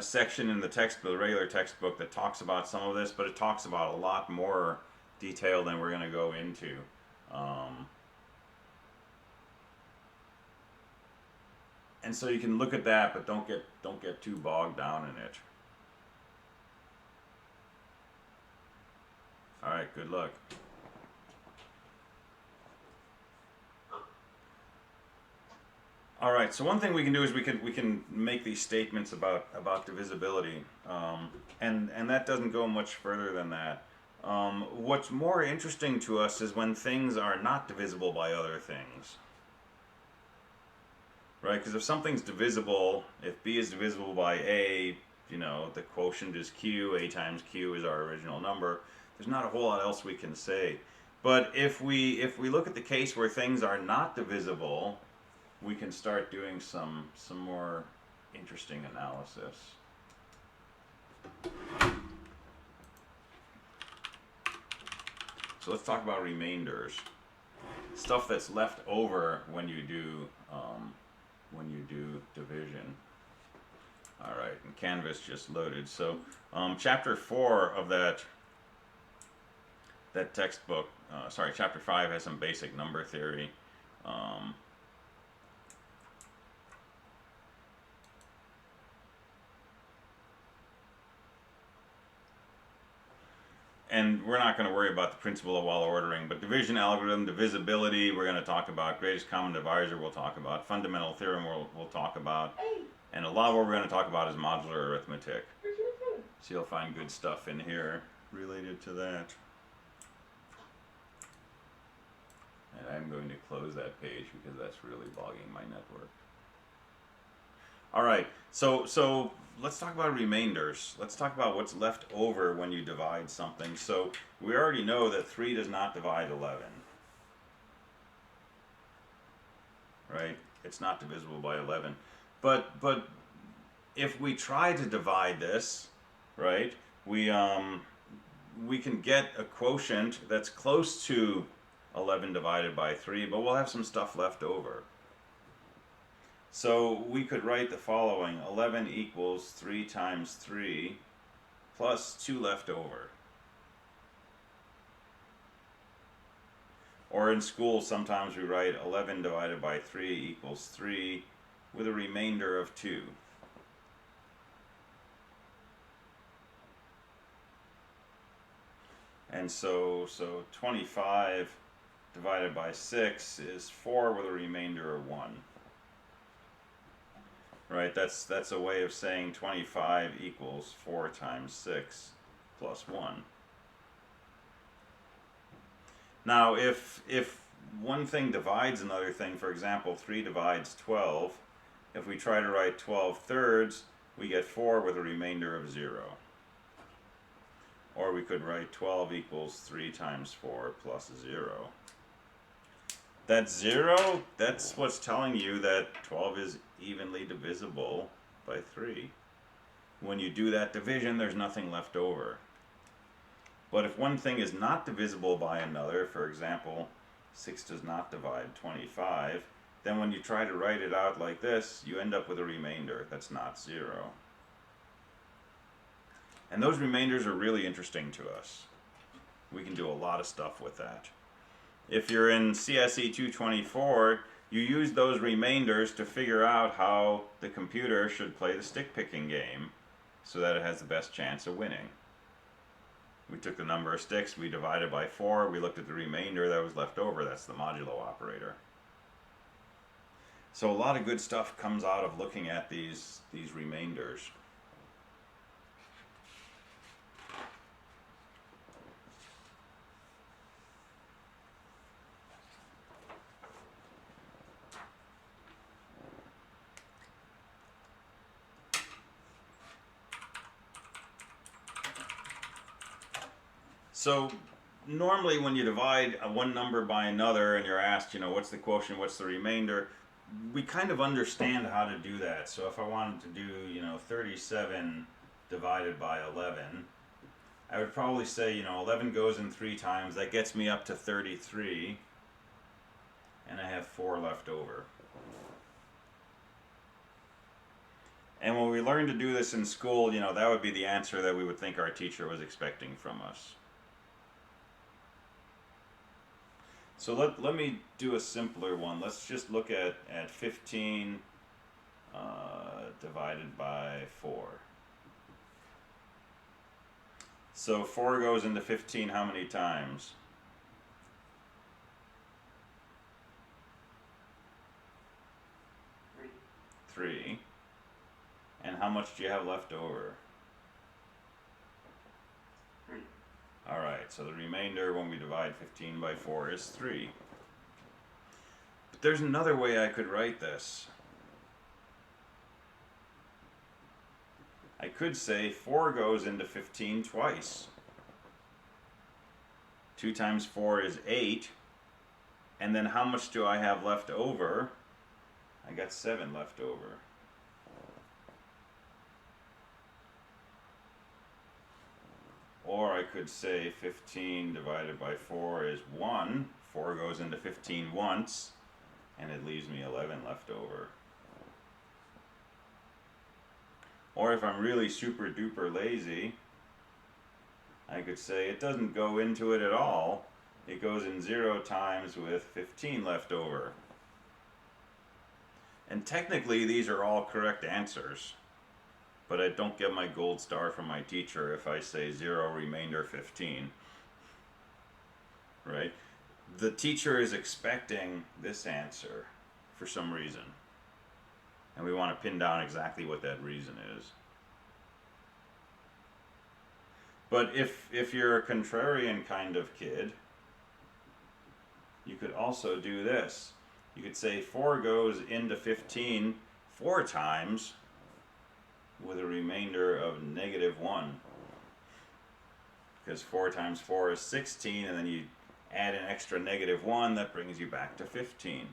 section in the textbook, the regular textbook, that talks about some of this, but it talks about a lot more detail than we're going to go into. And so you can look at that, but don't get too bogged down in it. All right, good luck. All right. So one thing we can do is we can make these statements about divisibility, and that doesn't go much further than that. What's more interesting to us is when things are not divisible by other things, right? Because if something's divisible, if B is divisible by A, you know, the quotient is Q, A times Q is our original number. There's not a whole lot else we can say. But if we look at the case where things are not divisible, we can start doing some more interesting analysis. So let's talk about remainders. Stuff that's left over when you do division. All right, and Canvas just loaded. So chapter 4 of that textbook, chapter 5 has some basic number theory. And we're not going to worry about the principle of while ordering, but division algorithm, divisibility, we're going to talk about. Greatest common divisor, we'll talk about. Fundamental theorem, we'll talk about. And a lot of what we're going to talk about is modular arithmetic. So you'll find good stuff in here related to that. And I'm going to close that page because that's really bogging my network. All right, so let's talk about remainders. Let's talk about what's left over when you divide something. So we already know that 3 does not divide 11. Right? It's not divisible by 11. But if we try to divide this, right, we can get a quotient that's close to 11 divided by 3, but we'll have some stuff left over. So we could write the following: 11 equals 3 times 3 plus 2 left over. Or in school, sometimes we write 11 divided by 3 equals 3 with a remainder of 2. And so 25 divided by 6 is 4 with a remainder of 1. Right, that's a way of saying 25 equals 4 times 6 plus 1. Now, if one thing divides another thing, for example, 3 divides 12, if we try to write 12 thirds, we get 4 with a remainder of 0. Or we could write 12 equals 3 times 4 plus 0. That 0, that's what's telling you that 12 is evenly divisible by 3. When you do that division, there's nothing left over. But if one thing is not divisible by another, for example, 6 does not divide 25, then when you try to write it out like this, you end up with a remainder that's not 0. And those remainders are really interesting to us. We can do a lot of stuff with that. If you're in CSE215, you use those remainders to figure out how the computer should play the stick picking game so that it has the best chance of winning. We took the number of sticks, we divided by 4, we looked at the remainder that was left over, that's the modulo operator. So a lot of good stuff comes out of looking at these remainders. So normally when you divide one number by another and you're asked, you know, what's the quotient, what's the remainder, we kind of understand how to do that. So if I wanted to do, you know, 37 divided by 11, I would probably say, you know, 11 goes in 3 times, that gets me up to 33, and I have 4 left over. And when we learned to do this in school, you know, that would be the answer that we would think our teacher was expecting from us. So let me do a simpler one. Let's just look at 15 divided by 4. So 4 goes into 15 how many times? 3. And how much do you have left over? 3. Alright, so the remainder when we divide 15 by 4 is 3. But there's another way I could write this. I could say 4 goes into 15 twice. 2 times 4 is 8. And then how much do I have left over? I got 7 left over. Or I could say 15 divided by 4 is 1. 4 goes into 15 once, and it leaves me 11 left over. Or if I'm really super duper lazy, I could say it doesn't go into it at all. It goes in 0 times with 15 left over. And technically these are all correct answers, but I don't get my gold star from my teacher if I say 0 remainder 15. Right? The teacher is expecting this answer for some reason. And we want to pin down exactly what that reason is. But if you're a contrarian kind of kid, you could also do this. You could say 4 goes into 15 4 times with a remainder of -1. Because 4 times 4 is 16, and then you add an extra -1, that brings you back to 15.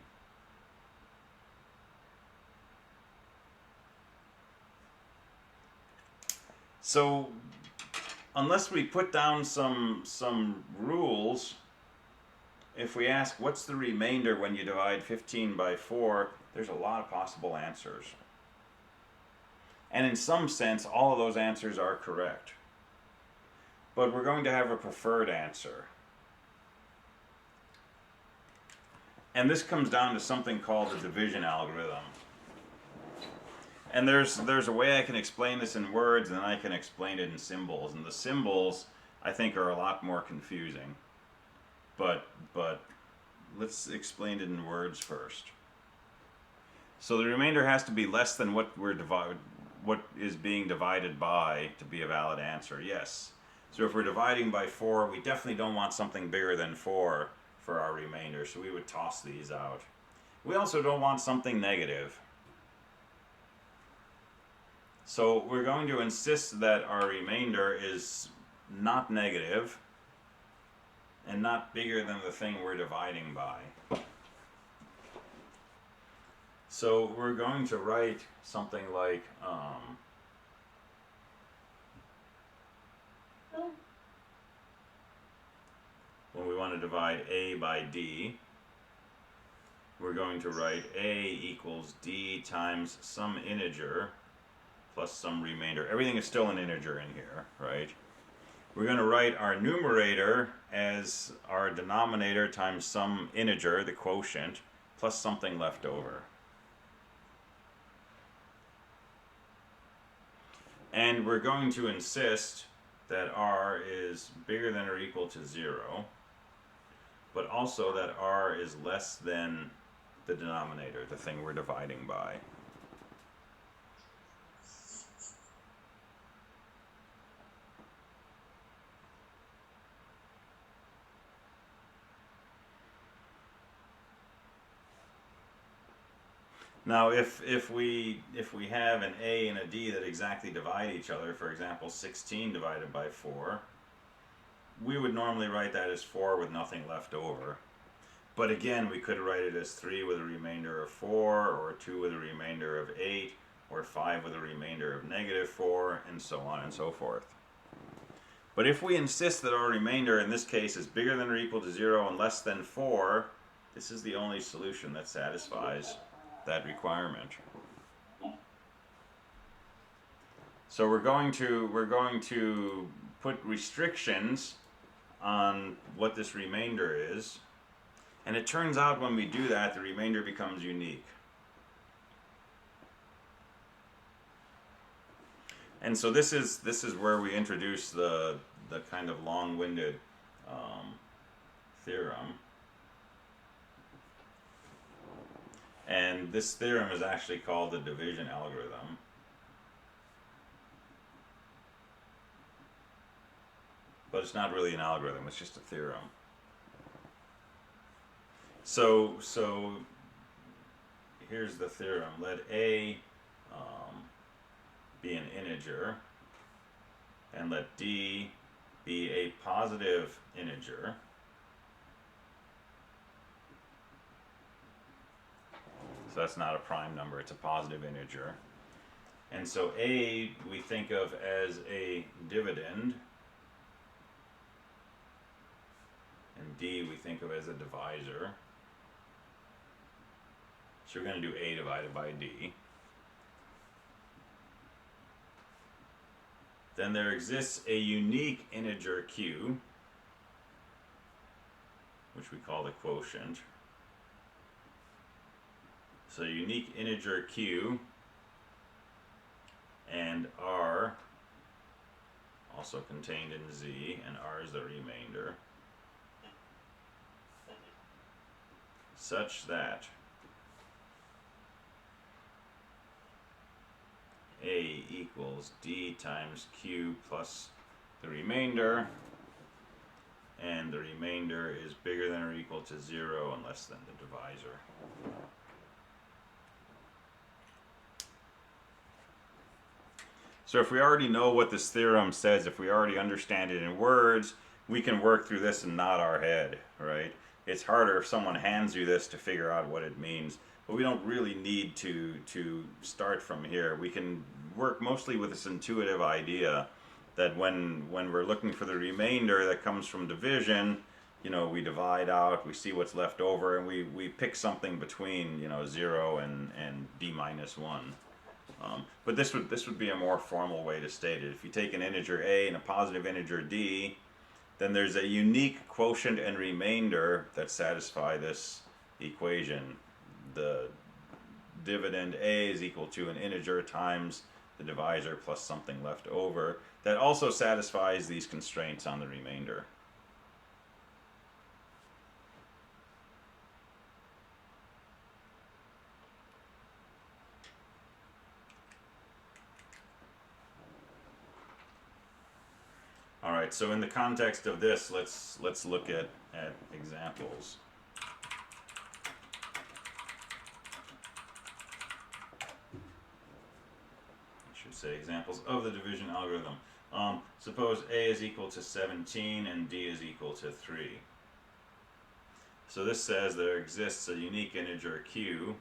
So, unless we put down some rules, if we ask what's the remainder when you divide 15 by 4, there's a lot of possible answers. And in some sense, all of those answers are correct. But we're going to have a preferred answer. And this comes down to something called the division algorithm. And there's a way I can explain this in words, and then I can explain it in symbols. And the symbols, I think, are a lot more confusing. But let's explain it in words first. So the remainder has to be less than what is being divided by to be a valid answer. Yes. So if we're dividing by 4, we definitely don't want something bigger than 4 for our remainder, so we would toss these out. We also don't want something negative. So we're going to insist that our remainder is not negative and not bigger than the thing we're dividing by. So we're going to write something like when we want to divide a by d, we're going to write a equals d times some integer plus some remainder. Everything is still an integer in here, right? We're going to write our numerator as our denominator times some integer, the quotient, plus something left over. And we're going to insist that r is bigger than or equal to 0, but also that r is less than the denominator, the thing we're dividing by. Now, if we have an a and a d that exactly divide each other, for example, 16 divided by 4, we would normally write that as 4 with nothing left over. But again, we could write it as 3 with a remainder of 4, or 2 with a remainder of 8, or 5 with a remainder of -4, and so on and so forth. But if we insist that our remainder in this case is bigger than or equal to 0 and less than 4, this is the only solution that satisfies that requirement. So we're going to put restrictions on what this remainder is, and it turns out when we do that, the remainder becomes unique. And so this is where we introduce the kind of long-winded theorem. And this theorem is actually called the division algorithm. But it's not really an algorithm, it's just a theorem. So here's the theorem. Let A be an integer, and let D be a positive integer. So that's not a prime number, it's a positive integer. And so A we think of as a dividend, and D we think of as a divisor. So we're going to do A divided by D. Then there exists a unique integer Q, which we call the quotient. So unique integer Q and R, also contained in Z, and R is the remainder, such that A equals D times Q plus the remainder, and the remainder is bigger than or equal to 0 and less than the divisor. So if we already know what this theorem says, if we already understand it in words, we can work through this and nod our head, right? It's harder if someone hands you this to figure out what it means. But we don't really need to start from here. We can work mostly with this intuitive idea that when we're looking for the remainder that comes from division, you know, we divide out, we see what's left over, and we pick something between, you know, 0 and D minus 1. But this would be a more formal way to state it. If you take an integer A and a positive integer D, then there's a unique quotient and remainder that satisfy this equation. The dividend A is equal to an integer times the divisor plus something left over. That also satisfies these constraints on the remainder. Alright, so in the context of this, let's look at examples. Say examples of the division algorithm. Suppose A is equal to 17 and D is equal to 3. So this says there exists a unique integer Q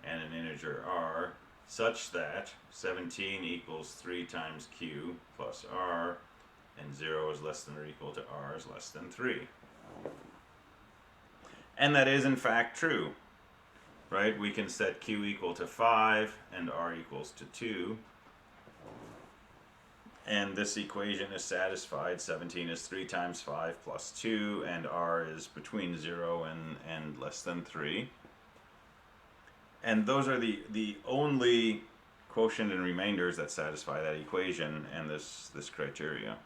and an integer R such that 17 equals 3 times Q plus R, and 0 is less than or equal to R is less than 3. And that is in fact true. Right? We can set Q equal to 5 and R equals to 2. And this equation is satisfied. 17 is 3 times 5 plus 2, and R is between 0 and less than 3. And those are the only quotient and remainders that satisfy that equation and this criteria.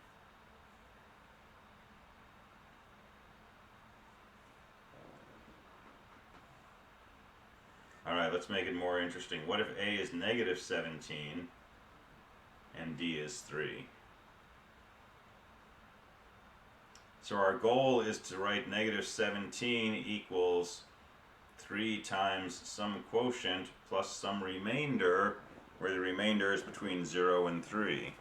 Alright, let's make it more interesting. What if A is negative 17 and D is 3? So our goal is to write negative 17 equals 3 times some quotient plus some remainder, where the remainder is between 0 and 3.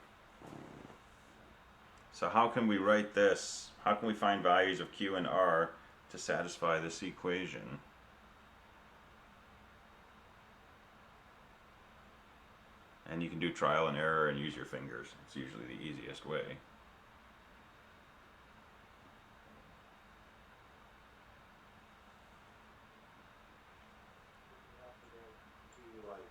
So how can we write this? How can we find values of Q and R to satisfy this equation? And you can do trial and error and use your fingers. It's usually the easiest way. Do like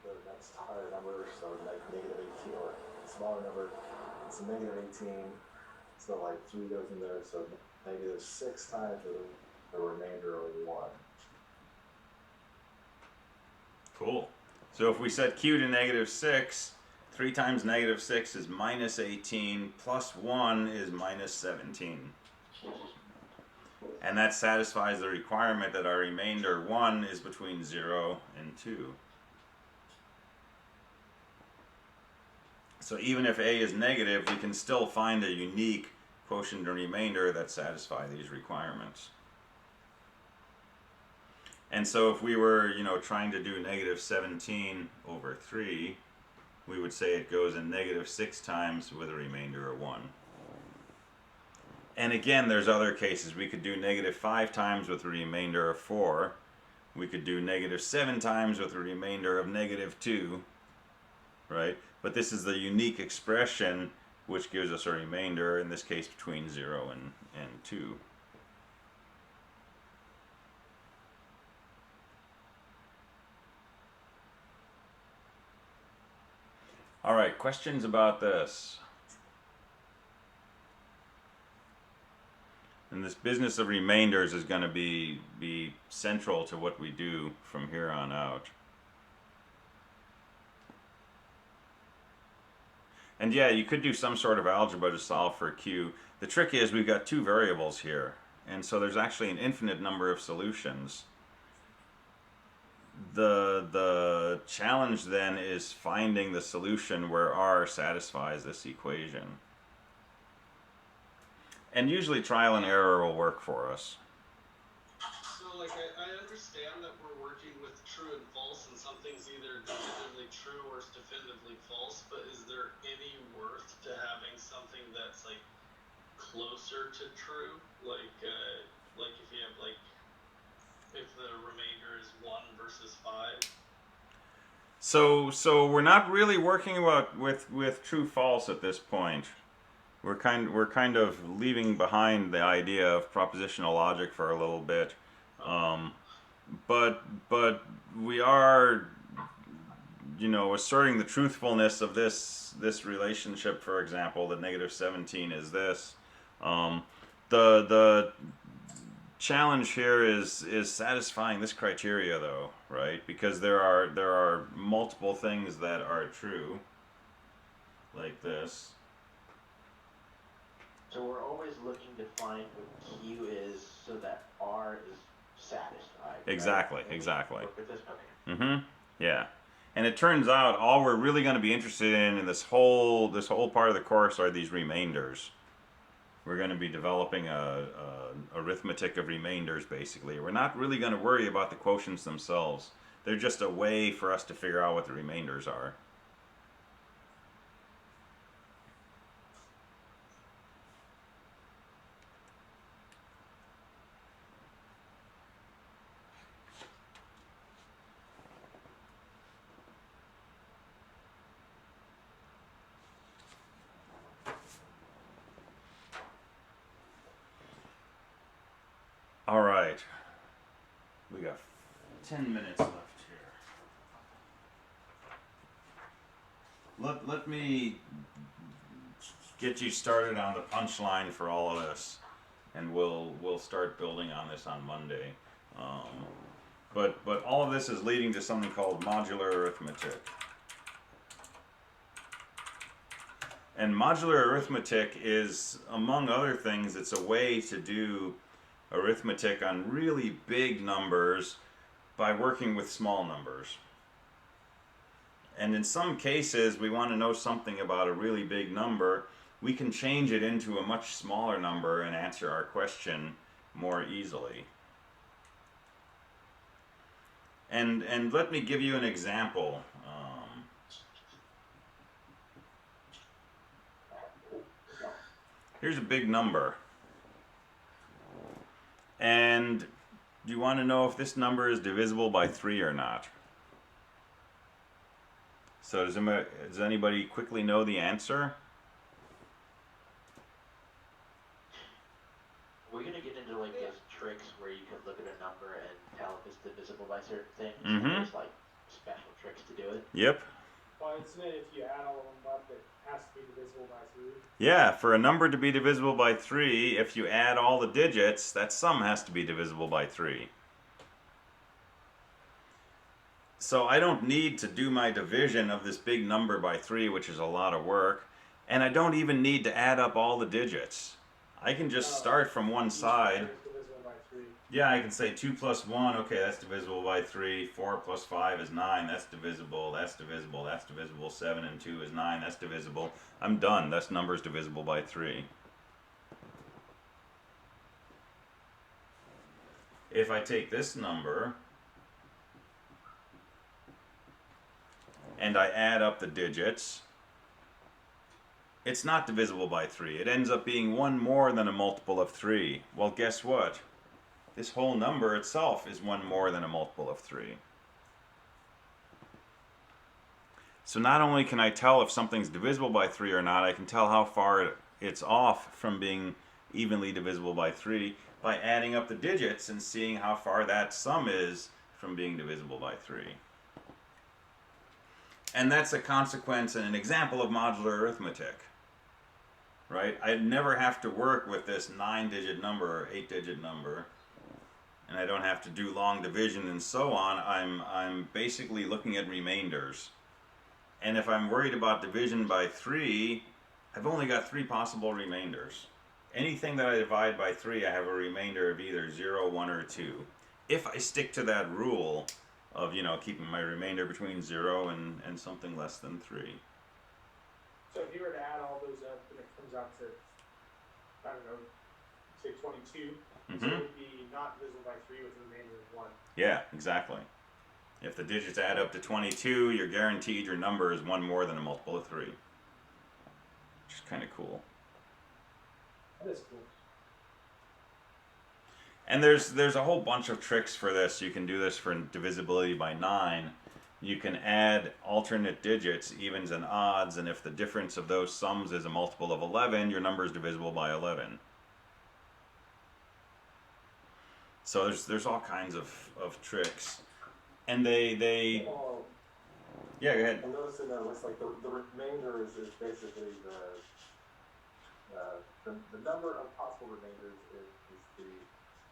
the next higher number, so like negative 18, or a smaller number, it's a negative 18, so like 3 goes in there, so negative 6 times the remainder of 1. Cool. So if we set Q to negative 6, 3 times negative 6 is minus 18, plus 1 is minus 17. And that satisfies the requirement that our remainder 1 is between 0 and 2. So even if a is negative, we can still find a unique quotient and remainder that satisfy these requirements. And so if we were, trying to do negative 17 over 3, we would say it goes in negative 6 times with a remainder of 1. And again, there's other cases. We could do negative 5 times with a remainder of 4. We could do negative 7 times with a remainder of negative 2, right? But this is the unique expression which gives us a remainder, in this case between 0 and 2. All right, questions about this? And this business of remainders is going to be central to what we do from here on out. And yeah, you could do some sort of algebra to solve for Q. The trick is we've got 2 variables here, and so there's actually an infinite number of solutions. The challenge then is finding the solution where R satisfies this equation. And usually trial and error will work for us. So, like, I understand that we're working with true and false, and something's either definitively true or it's definitively false, but is there any worth to having something that's, like, closer to true? Like if you have, like, if the remainder is 1 versus 5? So we're not really working with true false at this point. We're kind of leaving behind the idea of propositional logic for a little bit, but we are, asserting the truthfulness of this relationship. For example, that negative 17 is this. The challenge here is satisfying this criteria, though, right? Because there are multiple things that are true, like this. So we're always looking to find what Q is so that R is satisfied. Exactly, right? exactly. Work with this? Okay. Yeah. And it turns out all we're really going to be interested in this whole part of the course are these remainders. We're going to be developing a arithmetic of remainders, basically. We're not really going to worry about the quotients themselves. They're just a way for us to figure out what the remainders are. All right, we got 10 minutes left here. Let me get you started on the punchline for all of this, and we'll start building on this on Monday. But all of this is leading to something called modular arithmetic. And modular arithmetic is, among other things, it's a way to do arithmetic on really big numbers by working with small numbers. And in some cases, we want to know something about a really big number. We can change it into a much smaller number and answer our question more easily. And let me give you an example. Here's a big number. And do you want to know if this number is divisible by 3 or not? So does anybody quickly know the answer? We're going to get into like those tricks where you can look at a number and tell if it's divisible by certain things. There's like special tricks to do it. Yep. Well, isn't it if you add all of them up, it has to be divisible by 3? Yeah, for a number to be divisible by 3, if you add all the digits, that sum has to be divisible by 3. So I don't need to do my division of this big number by 3, which is a lot of work, and I don't even need to add up all the digits. I can just start from one side. Divisible by Yeah, I can say 2 plus 1, okay, that's divisible by 3. 4 plus 5 is 9, that's divisible, that's divisible, that's divisible. 7 and 2 is 9, that's divisible. I'm done, this number is divisible by 3. If I take this number and I add up the digits, it's not divisible by 3. It ends up being one more than a multiple of 3. Well, guess what? This whole number itself is one more than a multiple of 3. So not only can I tell if something's divisible by 3 or not, I can tell how far it's off from being evenly divisible by 3 by adding up the digits and seeing how far that sum is from being divisible by 3. And that's a consequence and an example of modular arithmetic. Right? I never have to work with this 9-digit number or 8-digit number, and I don't have to do long division and so on. I'm basically looking at remainders. And if I'm worried about division by 3, I've only got 3 possible remainders. Anything that I divide by 3, I have a remainder of either 0, 1, or 2. If I stick to that rule of, you know, keeping my remainder between 0 and something less than 3. So if you were to add all those up, then it comes out to, I don't know, say 22. So it would be not divisible by 3 with a remainder of 1. Yeah, exactly. If the digits add up to 22, you're guaranteed your number is one more than a multiple of 3. Which is kind of cool. That is cool. And there's a whole bunch of tricks for this. You can do this for divisibility by 9. You can add alternate digits, evens and odds, and if the difference of those sums is a multiple of 11, your number is divisible by 11. So there's all kinds of tricks. And they yeah, go ahead. I'm noticing that it looks like the remainder is basically the number of possible remainders is the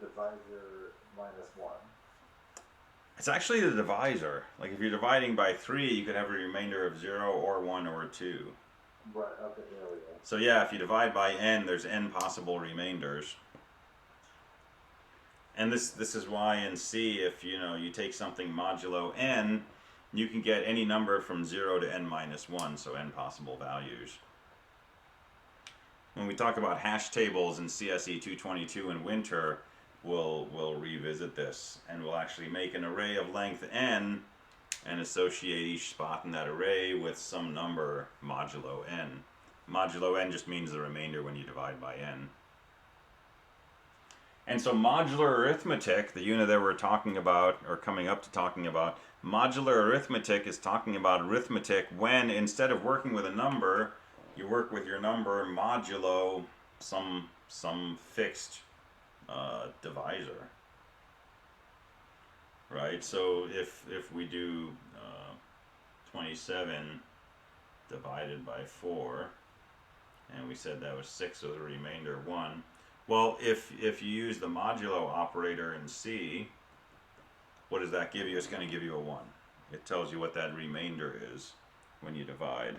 divisor minus 1. It's actually the divisor. Like if you're dividing by 3, you could have a remainder of 0 or 1 or 2. Right, okay, there we go. So yeah, if you divide by n, there's n possible remainders. And this is why in C, if you take something modulo n, you can get any number from 0 to n minus 1, so n possible values. When we talk about hash tables in CSE215 in winter, we'll revisit this, and we'll actually make an array of length n and associate each spot in that array with some number modulo n. Modulo n just means the remainder when you divide by n. And so modular arithmetic, the unit that we're talking about, or coming up to talking about, modular arithmetic is talking about arithmetic when, instead of working with a number, you work with your number modulo some fixed divisor. Right? So if we do 27 divided by 4, and we said that was 6 with a remainder 1, well, if you use the modulo operator in C, what does that give you? It's going to give you a 1. It tells you what that remainder is when you divide.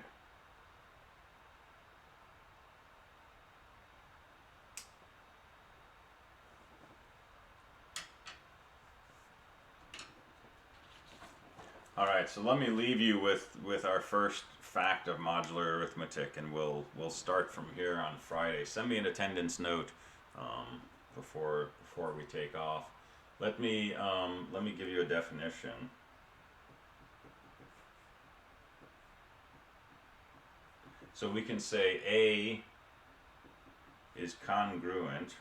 Alright, so let me leave you with our first fact of modular arithmetic, and we'll start from here on Friday. Send me an attendance note before we take off. Let me give you a definition. So we can say A is congruent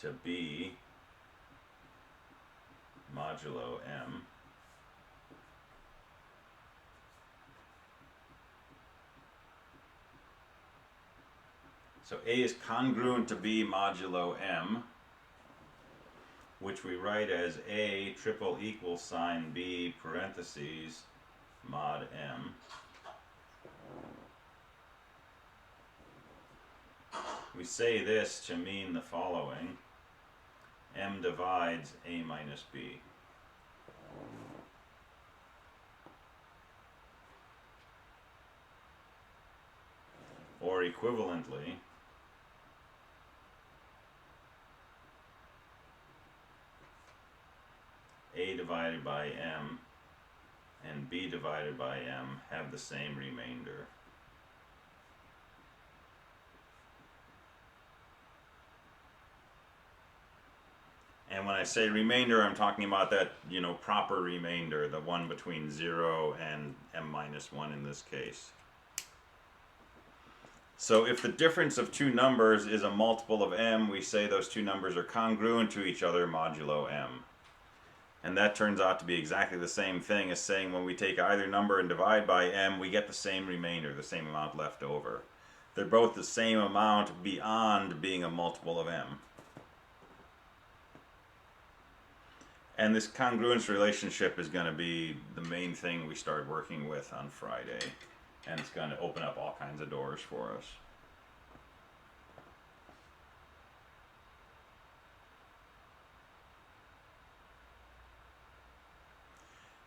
to B modulo M. So A is congruent to B modulo M, which we write as A triple equal sign B parentheses mod M. We say this to mean the following: M divides A minus B. Or equivalently, a divided by m and b divided by m have the same remainder. And when I say remainder, I'm talking about that, you know, proper remainder, the one between 0 and m minus 1 in this case. So if the difference of two numbers is a multiple of m, we say those two numbers are congruent to each other modulo m. And that turns out to be exactly the same thing as saying when we take either number and divide by m, we get the same remainder, the same amount left over. They're both the same amount beyond being a multiple of m. And this congruence relationship is going to be the main thing we start working with on Friday. And it's going to open up all kinds of doors for us.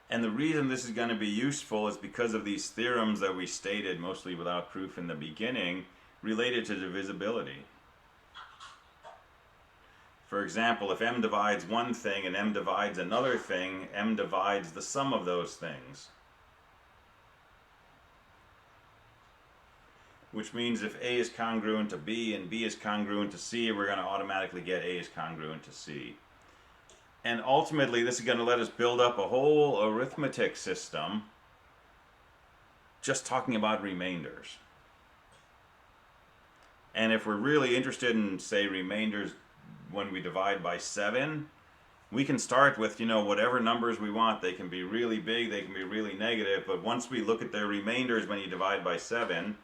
And the reason this is going to be useful is because of these theorems that we stated, mostly without proof in the beginning, related to divisibility. For example, if m divides one thing and m divides another thing, m divides the sum of those things. Which means if a is congruent to b and b is congruent to c, we're going to automatically get a is congruent to c. And ultimately, this is going to let us build up a whole arithmetic system just talking about remainders. And if we're really interested in, say, remainders when we divide by 7, we can start with, you know, whatever numbers we want. They can be really big, they can be really negative, but once we look at their remainders when you divide by 7,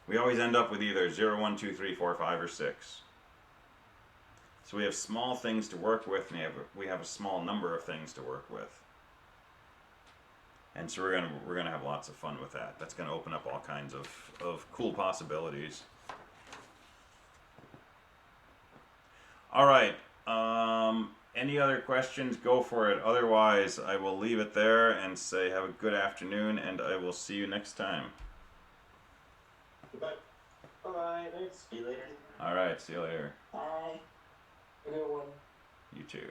we always end up with either 0, 1, 2, 3, 4, 5, or 6. So we have small things to work with, and we have a small number of things to work with. And so we're gonna have lots of fun with that. That's gonna open up all kinds of cool possibilities. All right. Any other questions? Go for it. Otherwise, I will leave it there and say have a good afternoon, and I will see you next time. Goodbye. Bye, thanks. See you later. All right. See you later. Bye. A good one. You too.